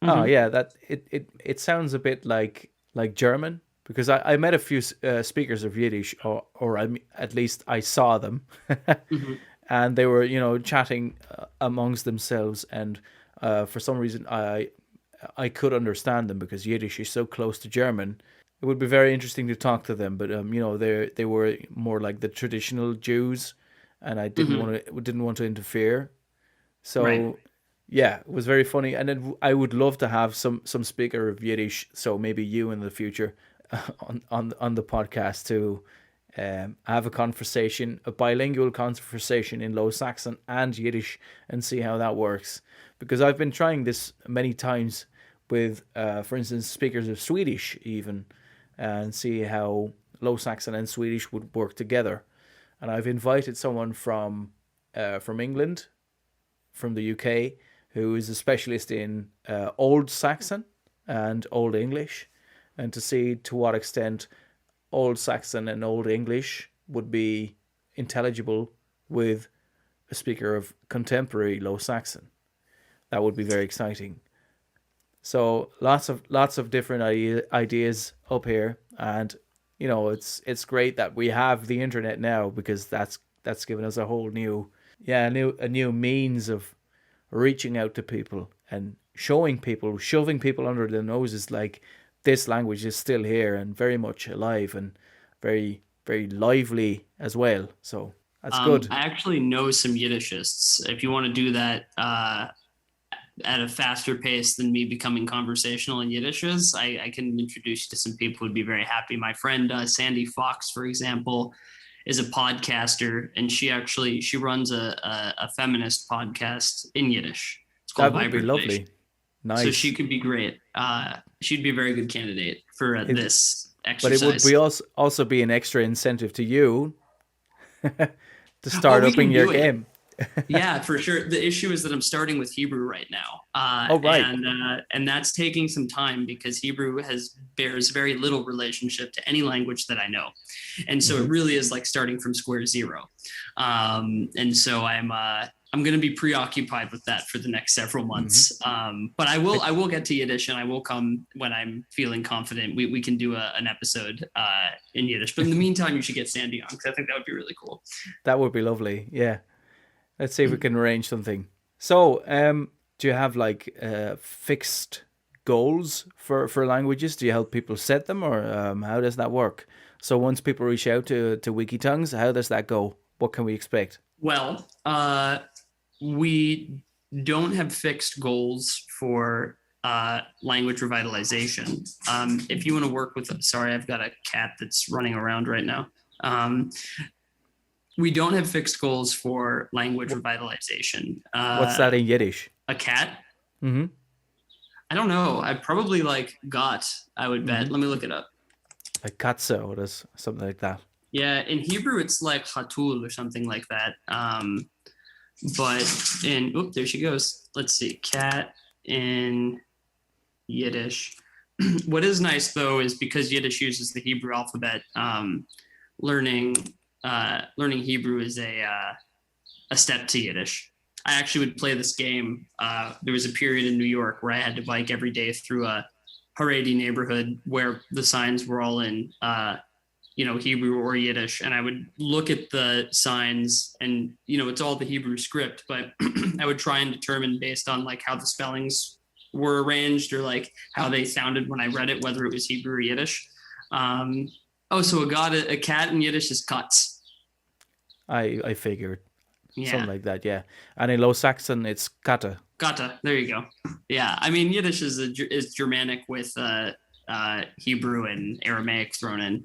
Mm-hmm. Oh yeah, that it sounds a bit like German, because I met a few speakers of Yiddish, or at least I saw them, mm-hmm. And they were chatting amongst themselves, and for some reason I could understand them because Yiddish is so close to German. It would be very interesting to talk to them, but they were more like the traditional Jews, and I didn't mm-hmm. want to interfere. So right. Yeah, it was very funny, and then I would love to have some speaker of Yiddish. So maybe you in the future on the podcast to have a conversation, a bilingual conversation in Low Saxon and Yiddish, and see how that works. Because I've been trying this many times with, for instance, speakers of Swedish even, and see how Low Saxon and Swedish would work together. And I've invited someone from England, from the UK, who is a specialist in Old Saxon and Old English, and to see to what extent Old Saxon and Old English would be intelligible with a speaker of contemporary Low Saxon. That would be very exciting. So lots of different ideas up here, and you know, it's great that we have the internet now, because that's given us a whole new, a new means of reaching out to people and showing people, shoving people under their noses, like this language is still here and very much alive and very, very lively as well. So that's good. I actually know some Yiddishists. If you want to do that at a faster pace than me becoming conversational in Yiddish is, I can introduce you to some people who'd be very happy. My friend Sandy Fox, for example, is a podcaster, and she runs a feminist podcast in Yiddish. It's called That would be lovely. Nice. So she could be great. She'd be a very good candidate for this exercise. But it would be also be an extra incentive to you to start upping your game. Yeah, for sure. The issue is that I'm starting with Hebrew right now. Right. And that's taking some time, because Hebrew bears very little relationship to any language that I know. And so it really is like starting from square zero. And so I'm going to be preoccupied with that for the next several months. But I will get to Yiddish, and I will come when I'm feeling confident. We can do an episode in Yiddish. But in the meantime, you should get Sandy on, because I think that would be really cool. That would be lovely. Yeah. Let's see if we can arrange something. So, do you have like fixed goals for languages? Do you help people set them, or how does that work? So once people reach out to WikiTongues, how does that go? What can we expect? Well, we don't have fixed goals for language revitalization. If you want to work with, sorry, I've got a cat that's running around right now. We don't have fixed goals for language revitalization. What's that in Yiddish? A cat? Mm-hmm. I don't know. I probably like got, I would bet. Let me look it up. Like katze or something like that. Yeah, in Hebrew, it's like hatul or something like that. But there she goes. Let's see, cat in Yiddish. What is nice, though, is because Yiddish uses the Hebrew alphabet, learning Hebrew is a step to Yiddish. I actually would play this game. There was a period in New York where I had to bike every day through a Haredi neighborhood where the signs were all in Hebrew or Yiddish, and I would look at the signs, and it's all the Hebrew script, but I would try and determine based on like how the spellings were arranged, or like how they sounded when I read it, whether it was Hebrew or Yiddish. So a cat in Yiddish is katz. I figured. Yeah. Something like that, yeah. And in Low Saxon, it's kata. Kata, there you go. Yeah, I mean, Yiddish is Germanic with Hebrew and Aramaic thrown in.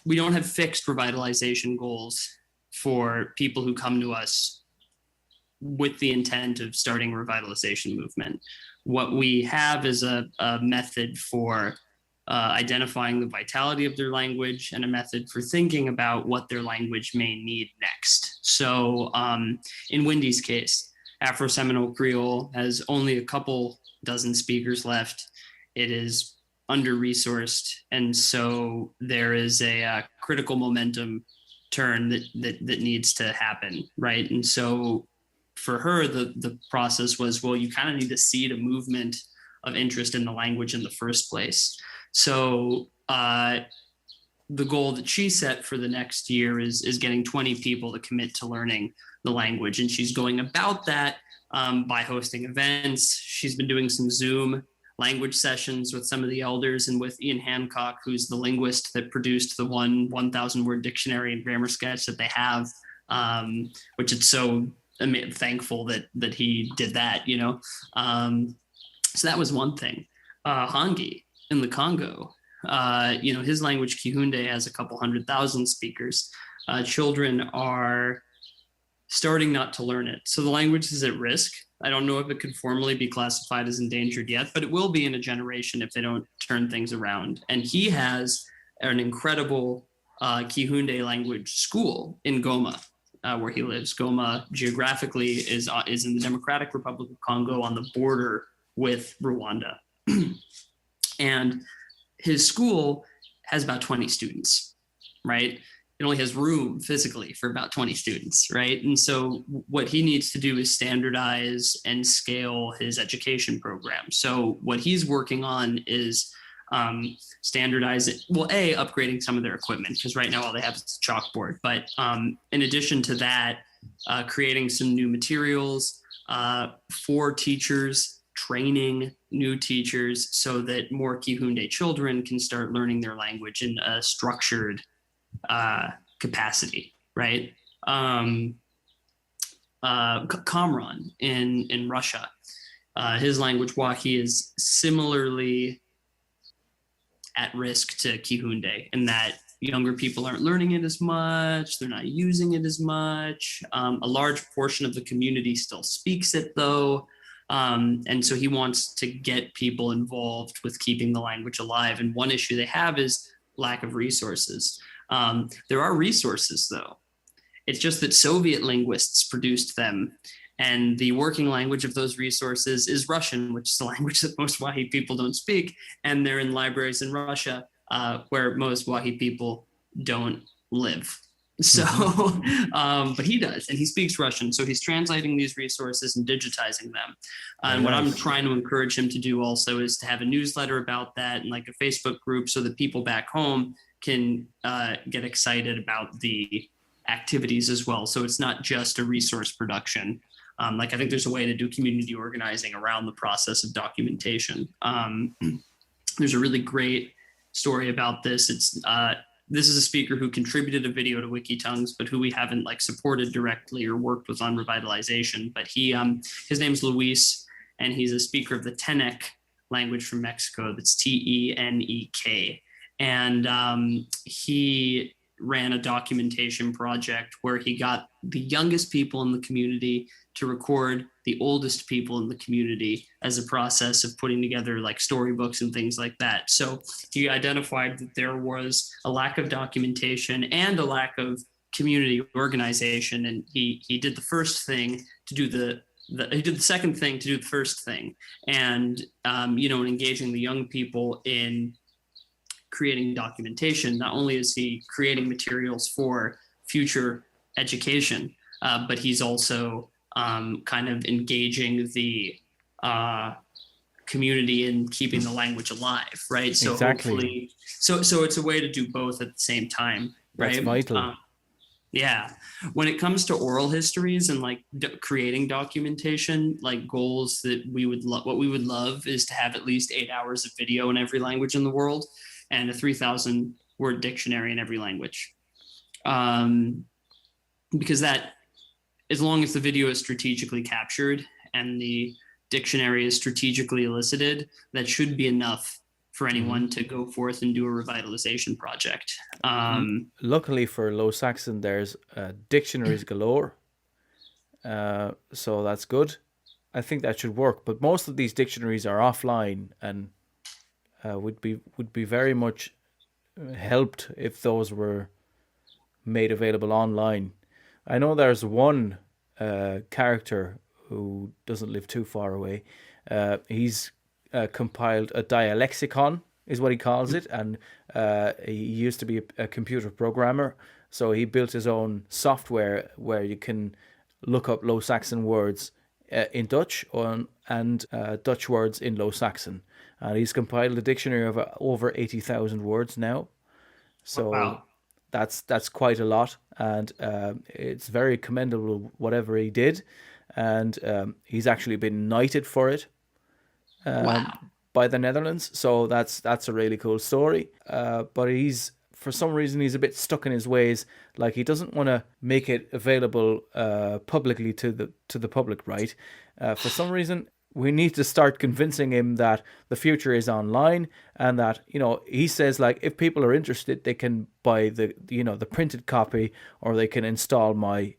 We don't have fixed revitalization goals for people who come to us with the intent of starting a revitalization movement. What we have is a method for identifying the vitality of their language, and a method for thinking about what their language may need next. So in Wendy's case, Afro-Seminole Creole has only a couple dozen speakers left. It is under-resourced, and so there is a critical momentum turn that needs to happen, right? And so for her, the process was, well, you kind of need to seed a movement of interest in the language in the first place. So the goal that she set for the next year is getting 20 people to commit to learning the language. And she's going about that by hosting events. She's been doing some Zoom language sessions with some of the elders, and with Ian Hancock, who's the linguist that produced the 1,000 word dictionary and grammar sketch that they have, which it's so thankful that he did that, So that was one thing. Hangi in the Congo, his language kiHunde has a couple 100,000 speakers. Children are starting not to learn it. So the language is at risk. I don't know if it could formally be classified as endangered yet, but it will be in a generation if they don't turn things around. And he has an incredible kiHunde language school in Goma, where he lives. Goma geographically is in the Democratic Republic of Congo, on the border with Rwanda. And his school has about 20 students, right? It only has room physically for about 20 students, right? And so what he needs to do is standardize and scale his education program. So what he's working on is standardize it. Well, upgrading some of their equipment, because right now all they have is a chalkboard. But in addition to that, creating some new materials for teachers, training new teachers so that more kiHunde children can start learning their language in a structured capacity, right? Kamran in Russia, his language Wahi is similarly at risk to kiHunde in that younger people aren't learning it as much, they're not using it as much. A large portion of the community still speaks it though. And so he wants to get people involved with keeping the language alive. And one issue they have is lack of resources. There are resources though. It's just that Soviet linguists produced them. And the working language of those resources is Russian, which is the language that most Wahi people don't speak. And they're in libraries in Russia where most Wahi people don't live. So, but he does, and he speaks Russian. So he's translating these resources and digitizing them. And what I'm trying to encourage him to do also is to have a newsletter about that and like a Facebook group so that people back home can get excited about the activities as well. So it's not just a resource production. Like I think there's a way to do community organizing around the process of documentation. There's a really great story about this. This is a speaker who contributed a video to WikiTongues, but who we haven't like supported directly or worked with on revitalization. But his name's Luis, and he's a speaker of the Tenek language from Mexico. That's Tenek. And he ran a documentation project where he got the youngest people in the community to record the oldest people in the community as a process of putting together like storybooks and things like that. So he identified that there was a lack of documentation and a lack of community organization. And he did the first thing to do he did the second thing to do the first thing. And, in engaging the young people in creating documentation, not only is he creating materials for future education, but he's also kind of engaging the community in keeping the language alive, right? So exactly. Hopefully, so it's a way to do both at the same time, right? That's vital. Yeah. When it comes to oral histories and like creating documentation, like goals that what we would love is to have at least 8 hours of video in every language in the world and a 3,000 word dictionary in every language. Because that, as long as the video is strategically captured and the dictionary is strategically elicited, that should be enough for anyone to go forth and do a revitalization project. Luckily for Low Saxon, there's dictionaries galore. So that's good. I think that should work. But most of these dictionaries are offline and would be very much helped if those were made available online. I know there's one character who doesn't live too far away. He's compiled a dialexicon, is what he calls it, and he used to be a computer programmer, so he built his own software where you can look up Low Saxon words in Dutch and Dutch words in Low Saxon. And he's compiled a dictionary of over 80,000 words now. So wow. That's quite a lot, and it's very commendable whatever he did, and he's actually been knighted for it by the Netherlands. So that's a really cool story. But for some reason he's a bit stuck in his ways. Like he doesn't want to make it available publicly to the public, right? For some reason. We need to start convincing him that the future is online, and that, he says, like, if people are interested, they can buy the printed copy, or they can install my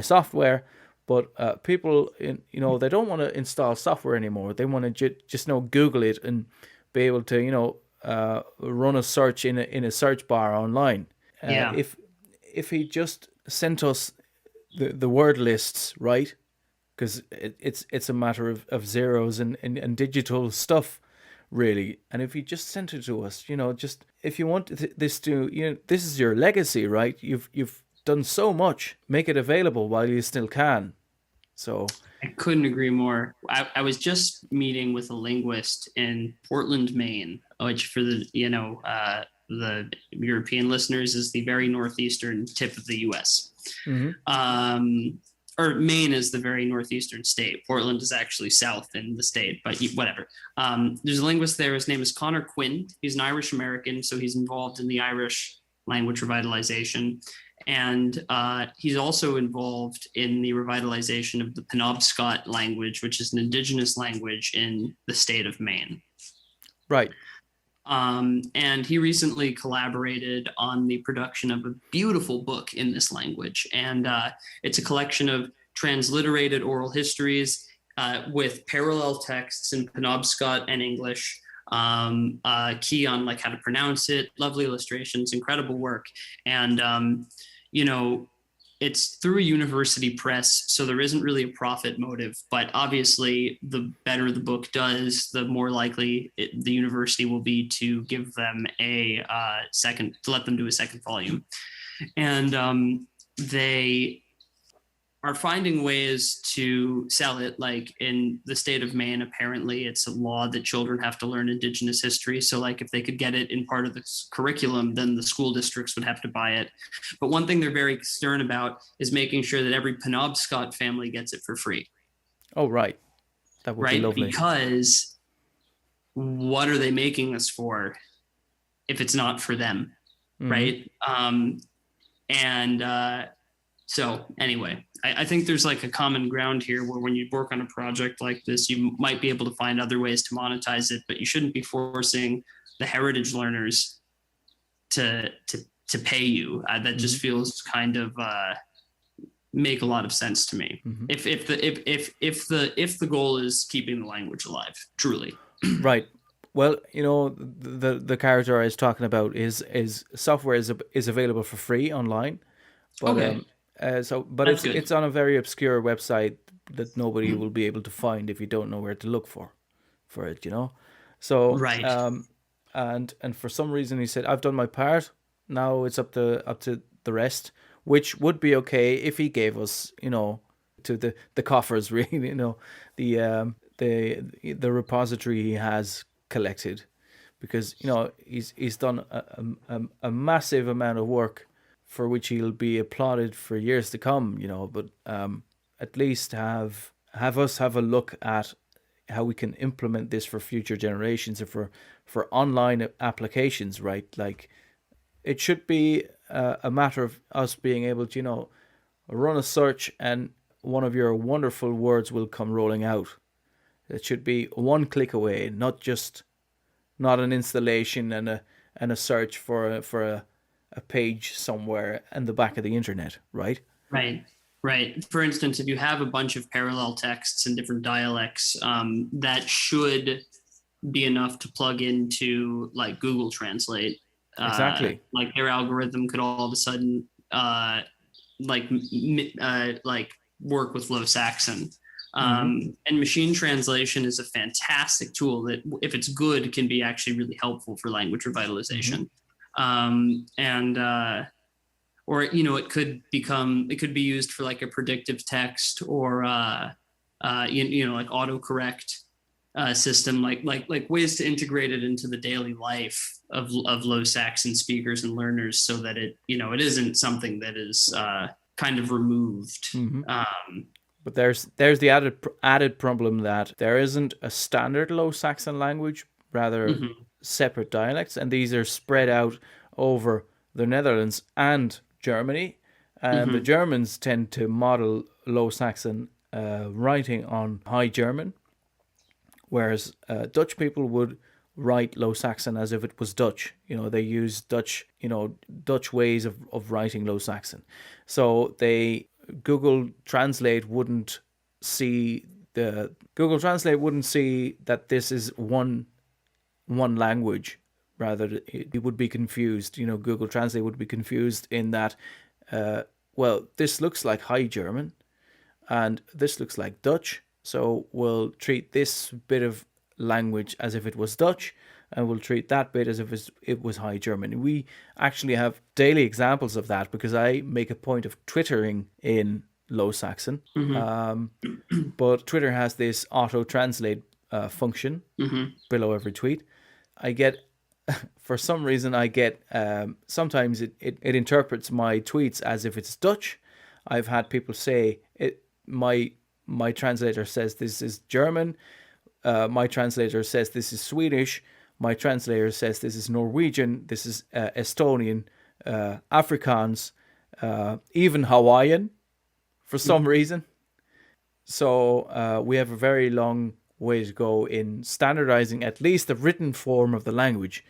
software. But people, they don't want to install software anymore. They want to just Google it and be able to, run a search in a search bar online. If he just sent us the word lists, right? Because it's a matter of zeros and digital stuff, really. And if you just sent it to us, just if you want this to, this is your legacy, right? You've done so much. Make it available while you still can. So I couldn't agree more. I was just meeting with a linguist in Portland, Maine, which for the European listeners is the very northeastern tip of the U.S. mhm. Or Maine is the very northeastern state. Portland is actually south in the state, but whatever. There's a linguist there. His name is Connor Quinn. He's an Irish American, so he's involved in the Irish language revitalization. And he's also involved in the revitalization of the Penobscot language, which is an indigenous language in the state of Maine. Right. And he recently collaborated on the production of a beautiful book in this language. And it's a collection of transliterated oral histories with parallel texts in Penobscot and English, key on like how to pronounce it, lovely illustrations, incredible work. And, it's through a university press, so there isn't really a profit motive, but obviously the better the book does, the more likely the university will be to give them to let them do a second volume. And they are finding ways to sell it. Like in the state of Maine, apparently it's a law that children have to learn indigenous history. So like if they could get it in part of the curriculum, then the school districts would have to buy it. But one thing they're very stern about is making sure that every Penobscot family gets it for free. Oh, right. That would be lovely. Because what are they making this for if it's not for them? Mm-hmm. Right. So anyway, I think there's like a common ground here where when you work on a project like this, you might be able to find other ways to monetize it, but you shouldn't be forcing the heritage learners to pay you. That just feels kind of make a lot of sense to me. Mm-hmm. If the goal is keeping the language alive, truly. Right. Well, the character I was talking about is software is available for free online, but okay. It's on a very obscure website that nobody will be able to find if you don't know where to look for it, So right. And for some reason he said, I've done my part. Now it's up to the rest, which would be okay if he gave us, to the coffers really, the repository he has collected, because he's done a massive amount of work for which he'll be applauded for years to come, but at least have us have a look at how we can implement this for future generations and for online applications, right? Like it should be a matter of us being able to, run a search and one of your wonderful words will come rolling out. It should be one click away, not an installation and a search for a page somewhere in the back of the internet, right? Right. For instance, if you have a bunch of parallel texts in different dialects, that should be enough to plug into like Google Translate. Exactly. Like their algorithm could all of a sudden like work with Low Saxon. And machine translation is a fantastic tool that, if it's good, can be actually really helpful for language revitalization. It could be used for like a predictive text or like autocorrect system, like ways to integrate it into the daily life of Low Saxon speakers and learners, so that it isn't something that is kind of removed. But there's the added problem that there isn't a standard Low Saxon language, rather separate dialects, and these are spread out over the Netherlands and Germany. And the Germans tend to model Low Saxon writing on High German, whereas Dutch people would write Low Saxon as if it was Dutch. They use Dutch ways of writing Low Saxon. So Google Translate wouldn't see that this is one language. Rather, it would be confused. Google Translate would be confused in that, this looks like High German, and this looks like Dutch. So we'll treat this bit of language as if it was Dutch, and we'll treat that bit as if it was High German. We actually have daily examples of that, because I make a point of twittering in Low Saxon. Mm-hmm. But Twitter has this auto-translate function Mm-hmm. below every tweet. I get, for some reason, I get, sometimes it interprets my tweets as if it's Dutch. I've had people say, my translator says this is German. My translator says this is Swedish. My translator says this is Norwegian. This is Estonian, Afrikaans, even Hawaiian for some reason. So we have a very long way to go in standardizing at least the written form of the language.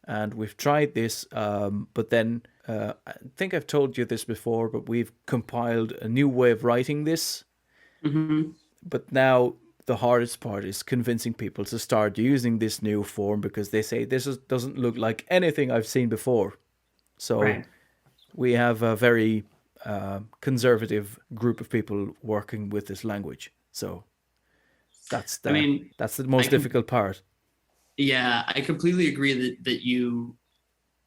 And we've tried this, but then I think I've told you this before, but we've compiled a new way of writing this. Mm-hmm. But now the hardest part is convincing people to start using this new form because they say doesn't look like anything I've seen before. So Right. we have a very conservative group of people working with this language. So that's I mean, the most difficult part. yeah, I completely agree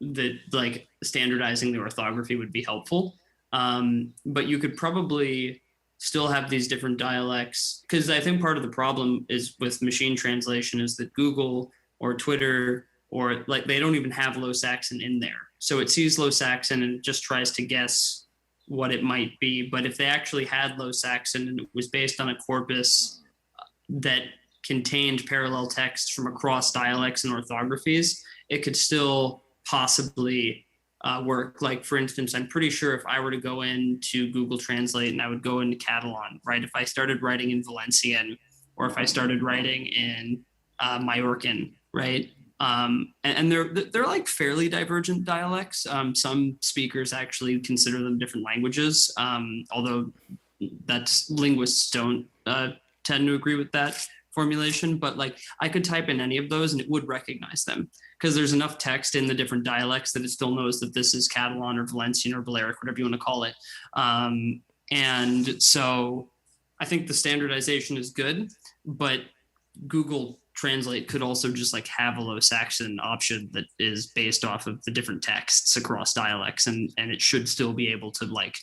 that like standardizing the orthography would be helpful. But you could probably still have these different dialects, because I think part of the problem is with machine translation is that Google or Twitter or like they don't even have Low Saxon in there. So it sees Low Saxon and it just tries to guess what it might be. But if they actually had Low Saxon and it was based on a corpus that contained parallel text from across dialects and orthographies, it could still possibly work. Like, for instance, I'm pretty sure if I were to go into Google Translate and I would go into Catalan, right? If I started writing in Valencian or if I started writing in Mallorcan, right? And they're like fairly divergent dialects. Some speakers actually consider them different languages, although that's linguists don't tend to agree with that formulation. But like I could type in any of those and it would recognize them because there's enough text in the different dialects that it still knows that this is Catalan or Valencian or Balearic, whatever you want to call it. And so I think the standardization is good, but Google Translate could also just like have a Low Saxon option that is based off of the different texts across dialects, and it should still be able to like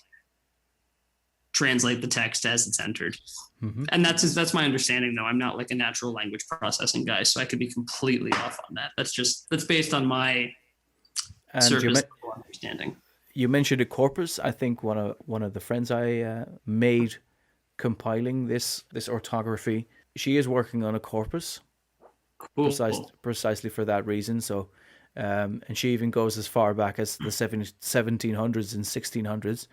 translate the text as it's entered. Mm-hmm. And that's my understanding, though. I'm not like a natural language processing guy, so I could be completely off on that. That's based on my surface level understanding. You mentioned a corpus. I think one of the friends I made compiling this orthography, she is working on a corpus, Cool. precisely for that reason. So, and she even goes as far back as the 1700s and 1600s.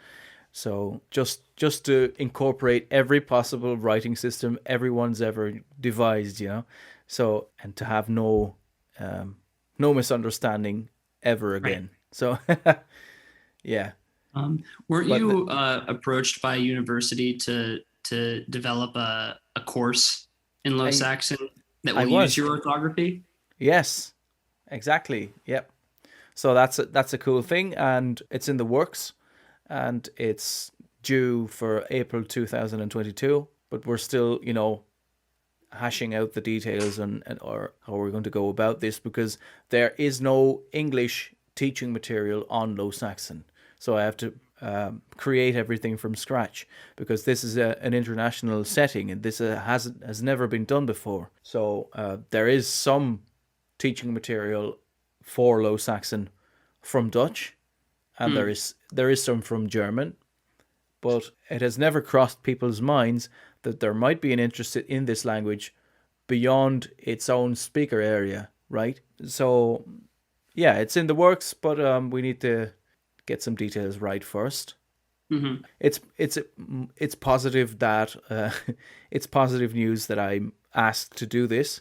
So just to incorporate every possible writing system everyone's ever devised, you know. So, and to have no misunderstanding ever again. Right. So, yeah. Weren't you approached by a university to develop a course in Low Saxon that will use your orthography? Yes, exactly. Yep. So that's a cool thing, and it's in the works. And it's due for April 2022, but we're still, you know, hashing out the details or how we're going to go about this because there is no English teaching material on Low Saxon. So I have to create everything from scratch because this is an international setting and this has never been done before. So there is some teaching material for Low Saxon from Dutch. And there is some from German, but it has never crossed people's minds that there might be an interest in this language beyond its own speaker area, right? So, yeah, it's in the works, but we need to get some details right first. Mm-hmm. It's positive that it's positive news that I'm asked to do this,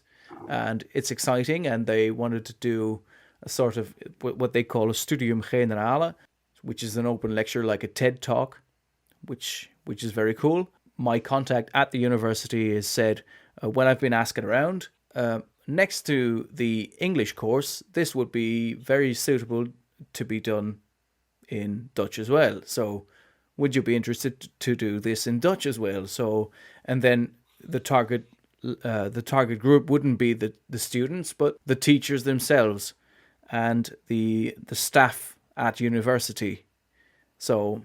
and it's exciting. And they wanted to do a sort of what they call a studium generale, which is an open lecture like a TED talk, which is very cool. My contact at the university has said when I've been asking around, next to the English course, this would be very suitable to be done in Dutch as well. So would you be interested to do this in Dutch as well? So, and then the target group wouldn't be the students, but the teachers themselves and the staff at university. So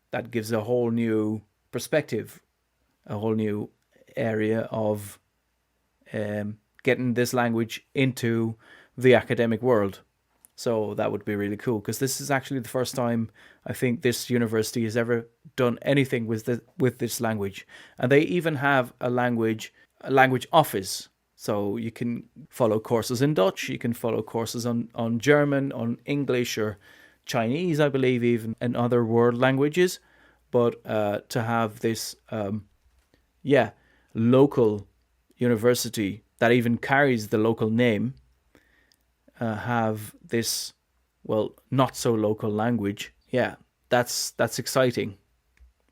that gives a whole new perspective, a whole new area of getting this language into the academic world. So that would be really cool, because this is actually the first time I think this university has ever done anything with this language, and they even have a language office. So you can follow courses in Dutch, you can follow courses on German, on English, or Chinese, I believe, even, and other world languages. But to have this, local university that even carries the local name, have this, well, not so local language. Yeah, that's exciting.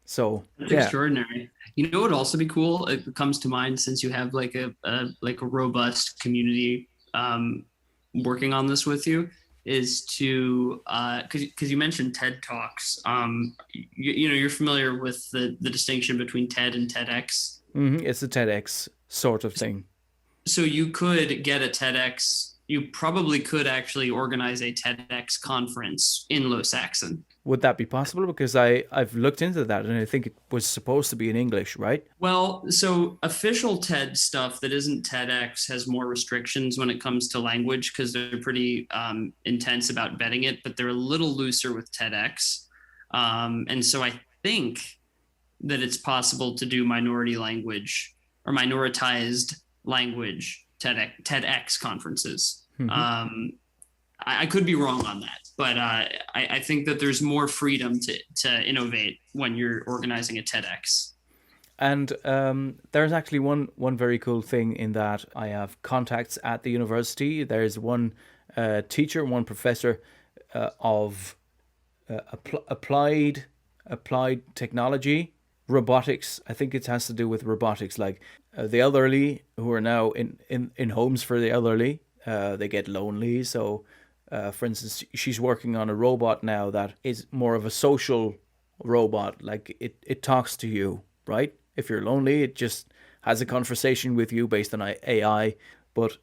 So That's extraordinary. You know what would also be cool? It comes to mind, since you have like a robust community working on this with you, is to because you mentioned TED Talks. You know, you're familiar with the distinction between TED and TEDx. It's a TEDx sort of thing. So you could get a TEDx. You probably could actually organize a TEDx conference in Low Saxon. Would that be possible? Because I've looked into that, and I think it was supposed to be in English, right? Well, so official TED stuff that isn't TEDx has more restrictions when it comes to language, because they're pretty intense about vetting it, but they're a little looser with TEDx. And so I think that it's possible to do minority language or minoritized language TEDx conferences. I could be wrong on that, but I think that there's more freedom to innovate when you're organizing a TEDx. And there's actually one very cool thing in that I have contacts at the university. There's one teacher, one professor of applied technology, robotics. I think it has to do with robotics, like the elderly who are now in homes for the elderly. They get lonely. So, for instance, she's working on a robot now that is more of a social robot. Like it talks to you, right? If you're lonely, it just has a conversation with you based on AI. But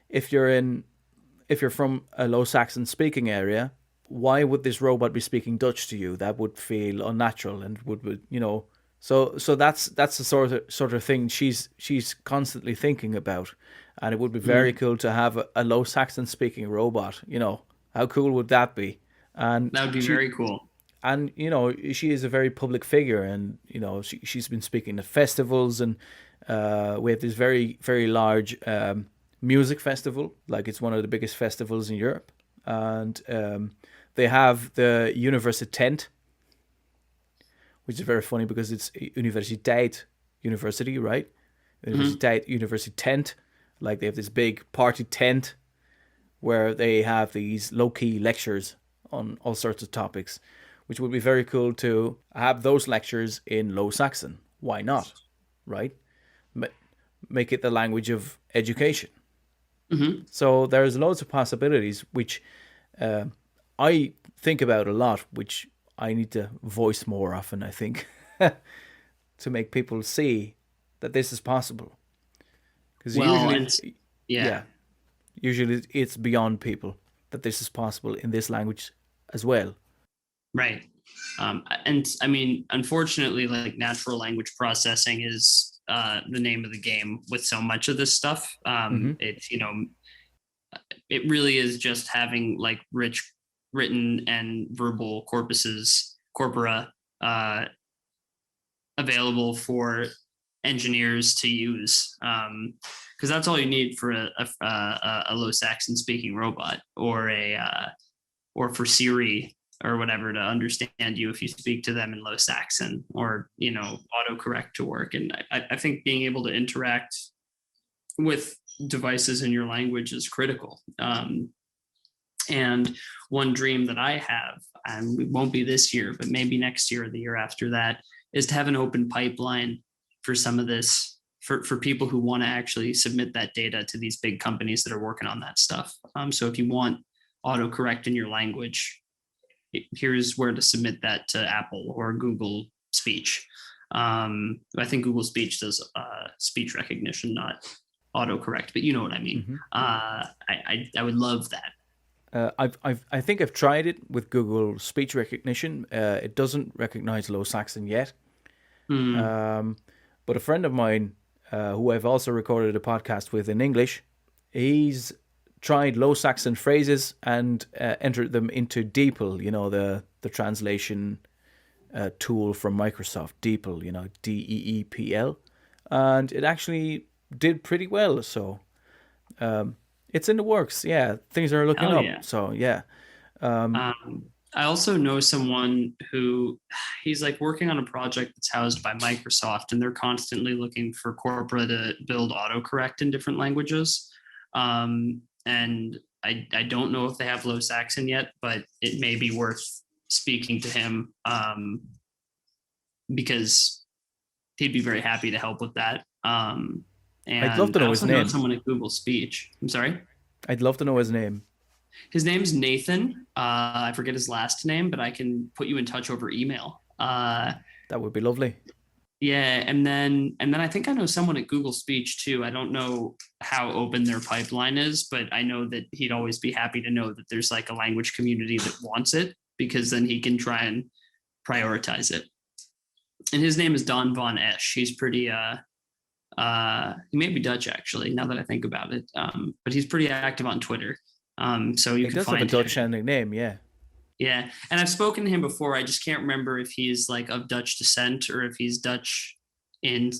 if you're from a Low Saxon speaking area, why would this robot be speaking Dutch to you? That would feel unnatural, and would you know? So that's the sort of thing she's constantly thinking about, and it would be very cool to have a Low Saxon speaking robot. You know, how cool would that be? And that would be very cool. And you know, she is a very public figure, and you know, she's been speaking at festivals, and we have this very very large music festival, like it's one of the biggest festivals in Europe, and they have the University tent, which is very funny because it's Universiteit University, right? Universiteit University tent. Like they have this big party tent where they have these low-key lectures on all sorts of topics, which would be very cool to have those lectures in Low Saxon. Why not, right? Make it the language of education. So there's loads of possibilities, which I think about a lot, which I need to voice more often, I think, to make people see that this is possible. Because usually it's beyond people that this is possible in this language as well. Right. And I mean, unfortunately, like natural language processing is the name of the game with so much of this stuff. It's, you know, it really is just having like rich written and verbal corpora available for engineers to use, because that's all you need for a Low Saxon speaking robot, or for Siri or whatever to understand you if you speak to them in Low Saxon, or you know, autocorrect to work. And I think being able to interact with devices in your language is critical. And one dream that I have, and it won't be this year, but maybe next year or the year after that, is to have an open pipeline for some of this, for people who want to actually submit that data to these big companies that are working on that stuff. So if you want autocorrect in your language, here's where to submit that to Apple or Google Speech. I think Google Speech does speech recognition, not autocorrect, but you know what I mean. I would love that. I think I've tried it with Google Speech Recognition. It doesn't recognize Low Saxon yet, Mm. But a friend of mine, who I've also recorded a podcast with in English, he's tried Low Saxon phrases and entered them into DeepL, the translation tool from Microsoft, DeepL, DEEPL, and it actually did pretty well. So it's in the works. Yeah, things are looking Hell up. yeah. So yeah, I also know someone who he's like working on a project that's housed by Microsoft, and they're constantly looking for corpora to build autocorrect in different languages. And I don't know if they have Low Saxon yet, but it may be worth speaking to him because he'd be very happy to help with that. I'd love And to I know his also know name. someone at Google Speech. I'm sorry. I'd love to know his name. His name's Nathan. I forget his last name, but I can put you in touch over email. That would be lovely. Yeah, and then I think I know someone at Google Speech too. I don't know how open their pipeline is, but I know that he'd always be happy to know that there's like a language community that wants it, because then he can try and prioritize it. And his name is Don Von Esch. He's pretty he may be Dutch actually, now that I think about it. But he's pretty active on Twitter. So you He can does have a find Dutch him. sounding name, yeah. Yeah, and I've spoken to him before. I just can't remember if he's like of Dutch descent or if he's Dutch in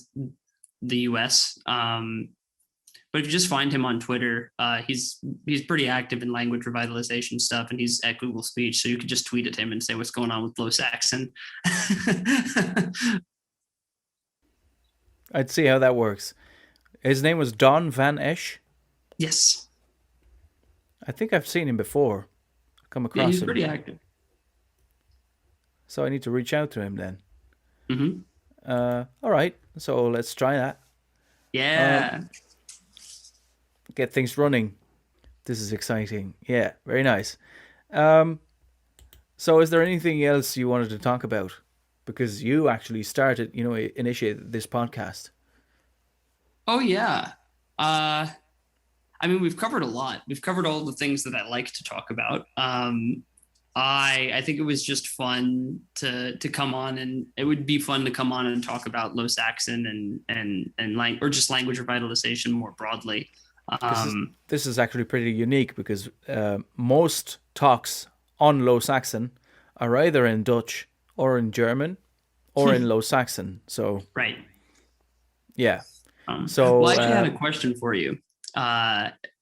the U.S. But if you just find him on Twitter, he's pretty active in language revitalization stuff, and he's at Google Speech. So you could just tweet at him and say what's going on with Low Saxon. I'd see how that works. His name was Don Van Esch. Yes. I think I've seen him before. Come Yeah, across he's him. pretty active. So I need to reach out to him then. Mm-hmm. All right. So let's try that. Yeah. Get things running. This is exciting. Yeah, very nice. So is there anything else you wanted to talk about? Because you actually started, initiated this podcast. Oh yeah. I mean, we've covered a lot. We've covered all the things that I like to talk about. I think it was just fun to come on, and it would be fun to come on and talk about Low Saxon or just language revitalization more broadly. This is Um, this is actually pretty unique because most talks on Low Saxon are either in Dutch or in German or in Low Saxon. So right. yeah. Well, So I actually had a question for you.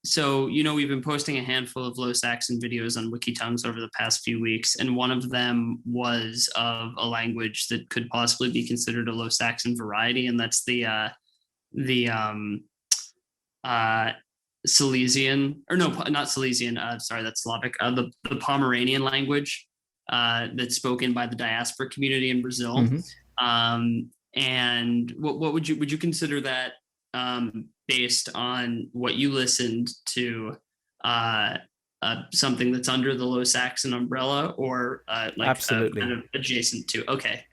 So, we've been posting a handful of Low Saxon videos on WikiTongues over the past few weeks, and one of them was of a language that could possibly be considered a Low Saxon variety, and that's the Silesian, or no, not Silesian. Sorry, that's Slavic. The Pomeranian language that's spoken by the diaspora community in Brazil. And what would you consider that, based on what you listened to, something that's under the Low Saxon umbrella, or absolutely. kind of adjacent to? Okay.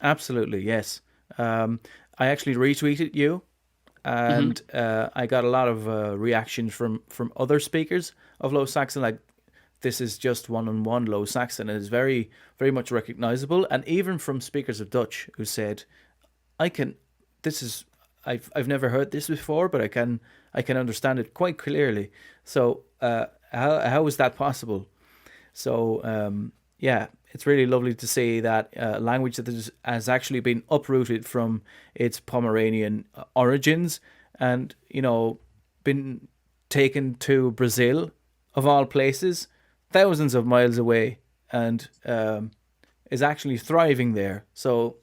Absolutely, yes. I actually retweeted you, and I got a lot of reactions from other speakers of Low Saxon. Like, this is just one-on-one Low Saxon, and it's very, very much recognizable. And even from speakers of Dutch who said, I've never heard this before, but I can understand it quite clearly. So how is that possible? So yeah, it's really lovely to see that language that has actually been uprooted from its Pomeranian origins, and been taken to Brazil, of all places, thousands of miles away, and is actually thriving there. So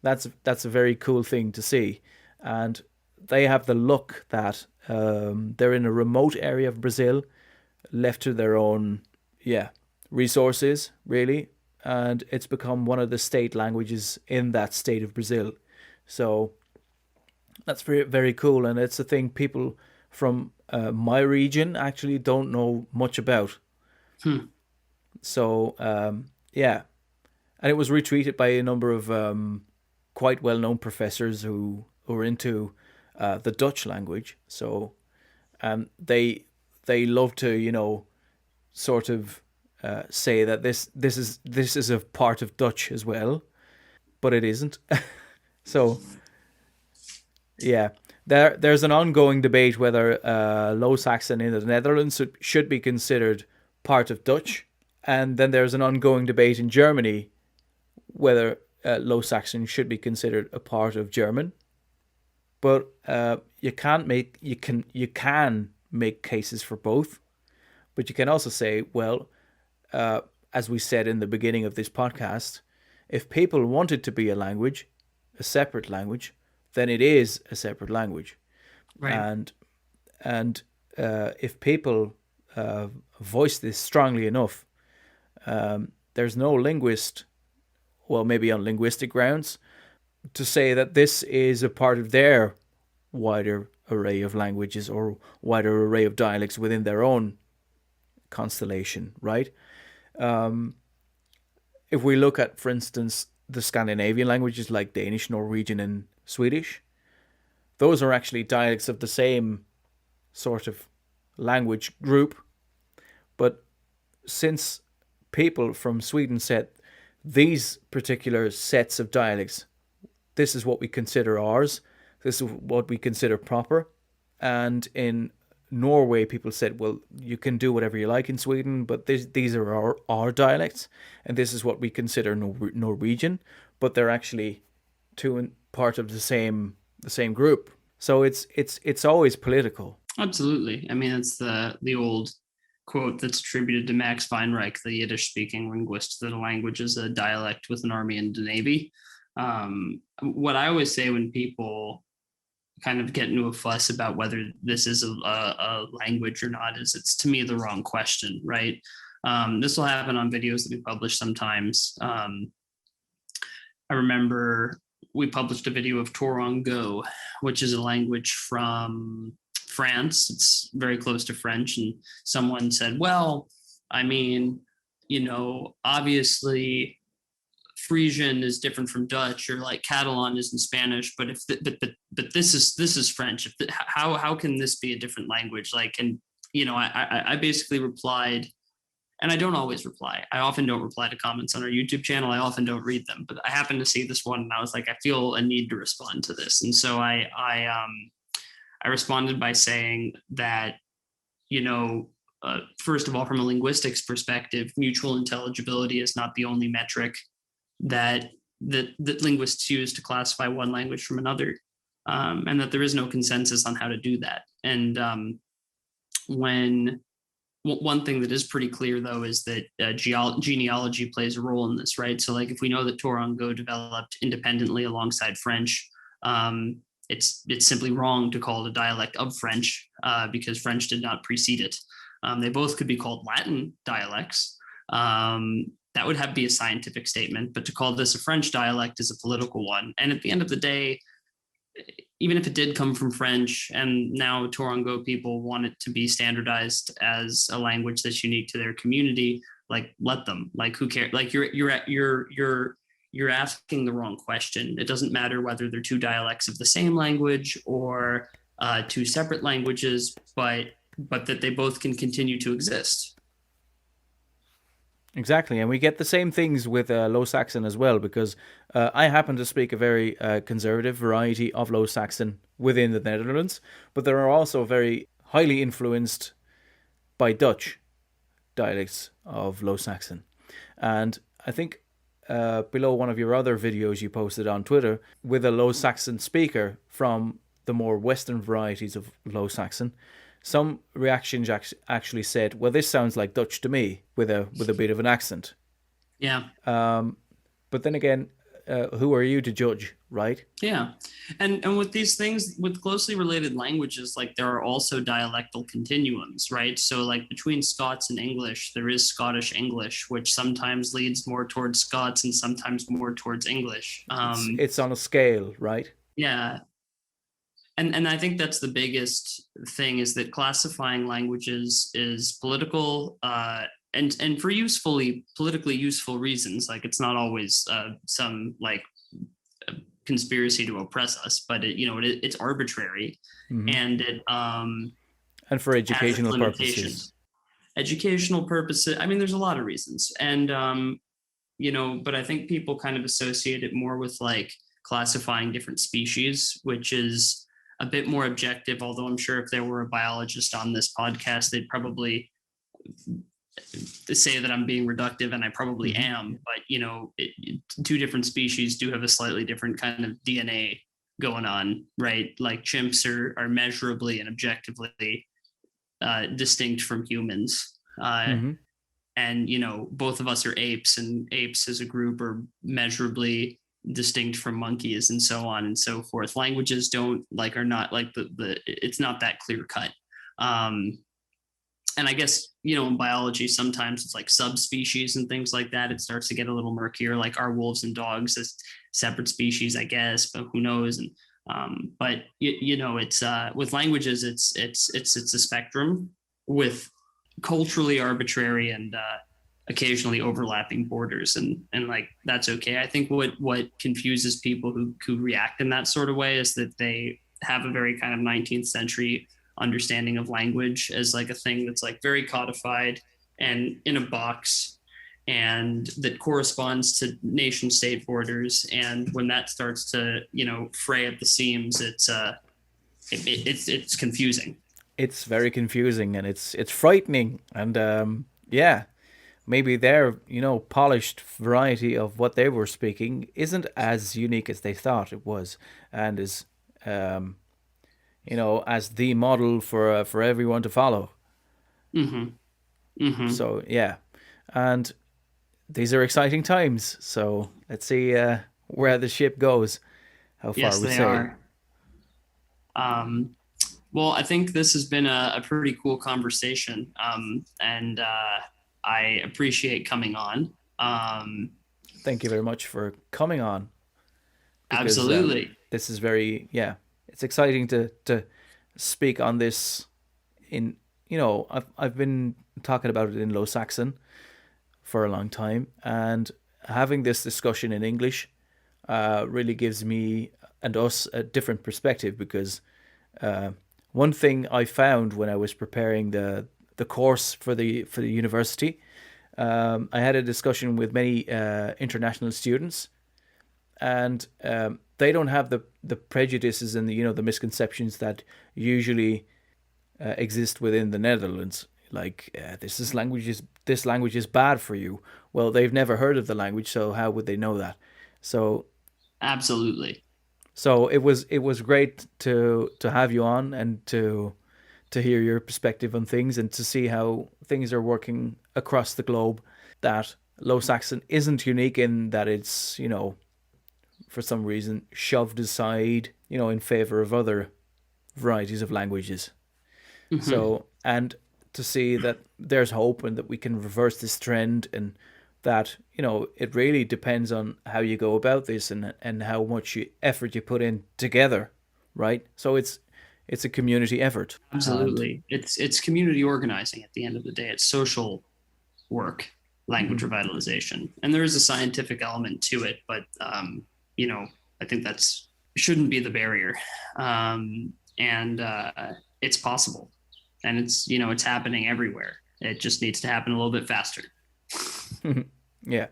that's a very cool thing to see. And they have the luck that they're in a remote area of Brazil, left to their own resources, really, and it's become one of the state languages in that state of Brazil. So that's very, very cool, and it's a thing people from my region actually don't know much about. So yeah, and it was retweeted by a number of quite well-known professors who are into the Dutch language. So they love to sort of say that this is a part of Dutch as well, but it isn't. So yeah, there's an ongoing debate whether Low Saxon in the Netherlands should be considered part of Dutch, and then there's an ongoing debate in Germany whether Low Saxon should be considered a part of German. But you can make cases for both, but you can also say, well, as we said in the beginning of this podcast, if people want it to be a language, a separate language, then it is a separate language. Right. And if people voice this strongly enough, there's no linguist, well, maybe on linguistic grounds, to say that this is a part of their wider array of languages or wider array of dialects within their own constellation, right? If we look at, for instance, the Scandinavian languages like Danish, Norwegian, and Swedish, those are actually dialects of the same sort of language group. But since people from Sweden said these particular sets of dialects, this is what we consider ours, this is what we consider proper. And in Norway, people said, well, you can do whatever you like in Sweden, but these are our dialects, and this is what we consider Norwegian, but they're actually part of the same group. So it's always political. Absolutely. I mean, it's the old quote that's attributed to Max Weinreich, the Yiddish-speaking linguist, that a language is a dialect with an army and a navy. What I always say when people kind of get into a fuss about whether this is a language or not is it's, to me, the wrong question, right? This will happen on videos that we publish sometimes. I remember we published a video of Tourangeau, which is a language from France. It's very close to French. And someone said, well, I mean, obviously Frisian is different from Dutch, or like Catalan is in Spanish, but but this is French. How can this be a different language? Like, and I basically replied, and I don't always reply. I often don't reply to comments on our YouTube channel. I often don't read them, but I happened to see this one, and I was like, I feel a need to respond to this, and so I responded by saying that, first of all, from a linguistics perspective, mutual intelligibility is not the only metric that linguists use to classify one language from another, and that there is no consensus on how to do that. And one thing that is pretty clear, though, is that genealogy plays a role in this, right? So, like, if we know that Tourangeau developed independently alongside French, it's simply wrong to call it a dialect of French, because French did not precede it. They both could be called Latin dialects. That would be a scientific statement, but to call this a French dialect is a political one. And at the end of the day, even if it did come from French, and now Tourangeau people want it to be standardized as a language that's unique to their community, like, let them. Like, who cares? Like, you're asking the wrong question. It doesn't matter whether they're two dialects of the same language or two separate languages, but that they both can continue to exist. Exactly, and we get the same things with Low Saxon as well, because I happen to speak a very conservative variety of Low Saxon within the Netherlands, but there are also very highly influenced by Dutch dialects of Low Saxon. And I think below one of your other videos you posted on Twitter with a Low Saxon speaker from the more Western varieties of Low Saxon, some reactions actually said, well, this sounds like Dutch to me with a bit of an accent. Yeah. But then again, who are you to judge, right? Yeah. And with these things, with closely related languages, like, there are also dialectal continuums, right? So, like, between Scots and English, there is Scottish English, which sometimes leads more towards Scots and sometimes more towards English. It's on a scale, right? Yeah. And I think that's the biggest thing, is that classifying languages is political, and for politically useful reasons. Like, it's not always some, like, conspiracy to oppress us, but it's arbitrary, Mm-hmm. and it and for educational purposes. Educational purposes. I mean, there's a lot of reasons, and but I think people kind of associate it more with, like, classifying different species, which is a bit more objective, although I'm sure if there were a biologist on this podcast, they'd probably say that I'm being reductive, and I probably am, but two different species do have a slightly different kind of DNA going on, right? Like chimps are measurably and objectively distinct from humans. And both of us are apes, and apes as a group are measurably distinct from monkeys, and so on and so forth. Languages are not like it's not that clear cut. And I guess, in biology, sometimes it's like subspecies and things like that. It starts to get a little murkier, like our wolves and dogs as separate species, I guess, but who knows? And but it's with languages, it's a spectrum with culturally arbitrary and occasionally overlapping borders, and like that's okay. I think what confuses people who react in that sort of way is that they have a very kind of 19th century understanding of language as like a thing that's like very codified and in a box, and that corresponds to nation state borders. And when that starts to fray at the seams, it's confusing. It's very confusing, and it's frightening, and maybe their polished variety of what they were speaking isn't as unique as they thought it was, and is as the model for everyone to follow. So yeah, and these are exciting times. So let's see where the ship goes, how far we sail. Well, I think this has been a pretty cool conversation, and I appreciate coming on. Thank you very much for coming on. Because, absolutely. This is very, it's exciting to speak on this in, I've been talking about it in Low Saxon for a long time, and having this discussion in English really gives me and us a different perspective, because one thing I found when I was preparing the course for the university, I had a discussion with many international students, and they don't have the prejudices and the misconceptions that usually exist within the Netherlands. Like this language is bad for you. Well, they've never heard of the language, so how would they know that? So absolutely. So it was great to have you on, and to hear your perspective on things, and to see how things are working across the globe. That Low Saxon isn't unique in that it's, for some reason shoved aside, in favor of other varieties of languages. So, and to see that there's hope, and that we can reverse this trend, and that, it really depends on how you go about this, and how much effort you put in together, right? So it's a community effort. Absolutely. It's community organizing at the end of the day. It's social work, language revitalization. And there is a scientific element to it, but, I think shouldn't be the barrier. And it's possible. And it's happening everywhere. It just needs to happen a little bit faster. Yeah.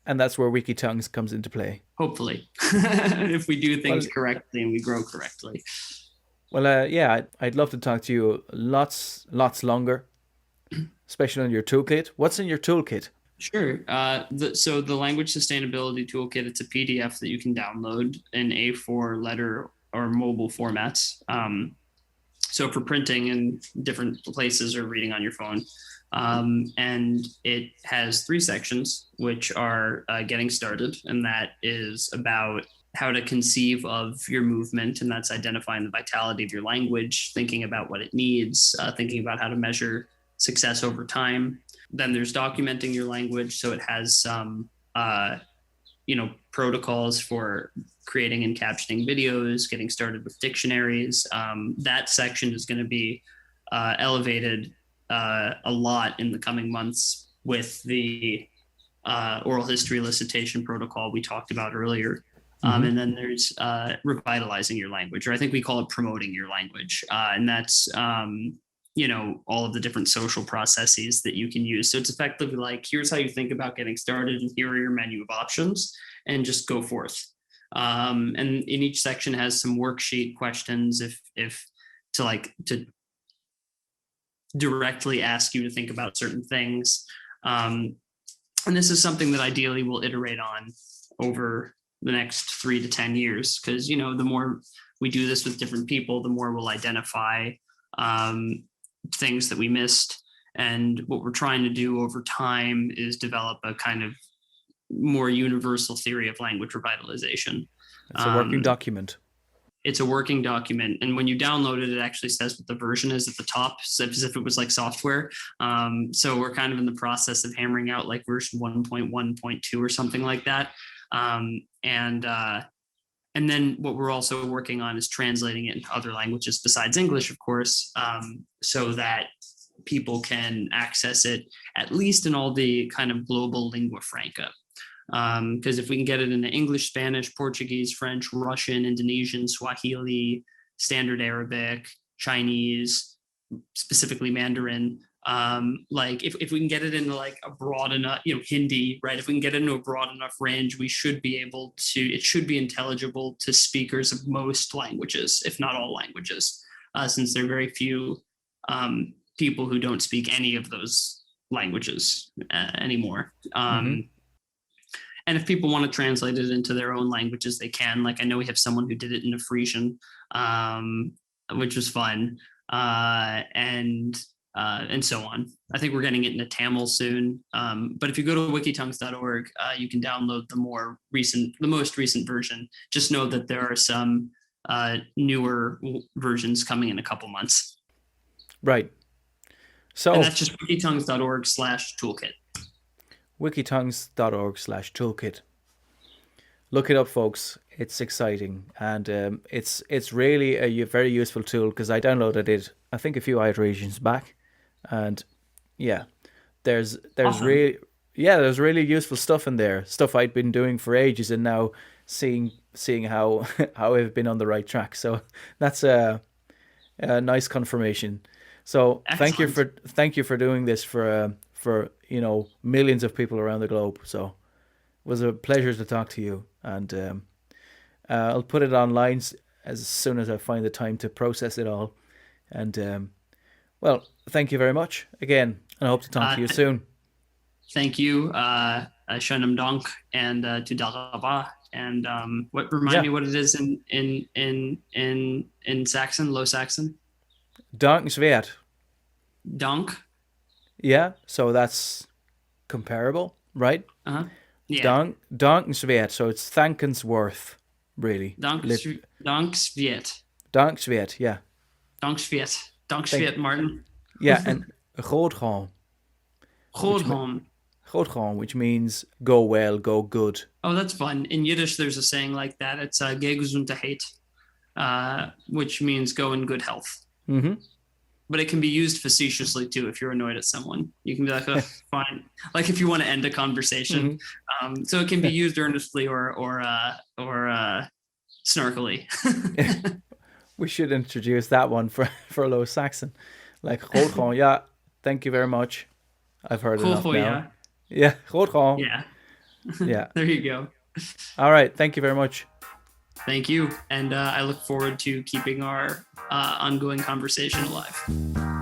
And that's where WikiTongues comes into play. Hopefully. If we do things correctly and we grow correctly. Well, I'd love to talk to you lots longer, especially on your toolkit. What's in your toolkit? Sure. So the Language Sustainability Toolkit, it's a PDF that you can download in A4, letter, or mobile formats. So for printing in different places or reading on your phone. And it has 3 sections, which are getting started. And that is about how to conceive of your movement. And that's identifying the vitality of your language, thinking about what it needs, thinking about how to measure success over time. Then there's documenting your language. So it has some, protocols for creating and captioning videos, getting started with dictionaries. That section is going to be elevated a lot in the coming months with the oral history elicitation protocol we talked about earlier. And then there's revitalizing your language, or I think we call it promoting your language. And that's, all of the different social processes that you can use. So it's effectively like, here's how you think about getting started, and here are your menu of options, and just go forth. And in each section has some worksheet questions if to directly ask you to think about certain things. And this is something that ideally we'll iterate on over the next 3 to 10 years, because, you know, the more we do this with different people, the more we'll identify things that we missed. And what we're trying to do over time is develop a kind of more universal theory of language revitalization. It's a working document. It's a working document. And when you download it, it actually says what the version is at the top, as if it was like software. So we're kind of in the process of hammering out like version 1.1.2 or something like that. And then what we're also working on is translating it into other languages besides English, of course, so that people can access it, at least in all the kind of global lingua franca. Because if we can get it into English, Spanish, Portuguese, French, Russian, Indonesian, Swahili, Standard Arabic, Chinese, specifically Mandarin, like if we can get it into like a broad enough, you know, Hindi, right? If we can get into a broad enough range, we should be able to, it should be intelligible to speakers of most languages, if not all languages, since there are very few people who don't speak any of those languages anymore. And if people want to translate it into their own languages, they can. Like, I know we have someone who did it in Frisian, which was fun, and so on. I think we're getting it into Tamil soon. But if you go to wikitongues.org, you can download the most recent version. Just know that there are some newer versions coming in a couple months. Right. So, and that's just wikitongues.org/toolkit. wikitongues.org/toolkit. Look it up, folks. It's exciting, and it's really a very useful tool, because I downloaded it, I think, a few iterations back, and yeah, there's awesome. There's really useful stuff in there, stuff I'd been doing for ages, and now seeing how I've been on the right track. So that's a nice confirmation. So excellent. thank you for doing this for you know, millions of people around the globe. So it was a pleasure to talk to you, and I'll put it online as soon as I find the time to process it all. And well, thank you very much again, and I hope to talk to you soon. Thank you, Shanam Donk, and Tudalaba. And remind me what it is in Saxon, Low Saxon. Dankenswert. Donk. Yeah, so that's comparable, right? Yeah. Dankenswert, so it's thankensworth, really. Danksviet. Danksviet, yeah. Danksviet, Martin. Yeah, and Godgaan. Godgaan, which means go well, go good. Oh, that's fun. In Yiddish, there's a saying like that. It's geh gesundheit, which means go in good health. Mm-hmm. But it can be used facetiously too. If you're annoyed at someone, you can be like, oh, fine. Like if you want to end a conversation. Mm-hmm. So it can be used earnestly or snarkily. We should introduce that one for Low Saxon. Like, Godgaan, yeah, thank you very much. I've heard enough now. Yeah, Godgaan. Yeah. Yeah. There you go. All right. Thank you very much. Thank you. And I look forward to keeping our ongoing conversation alive.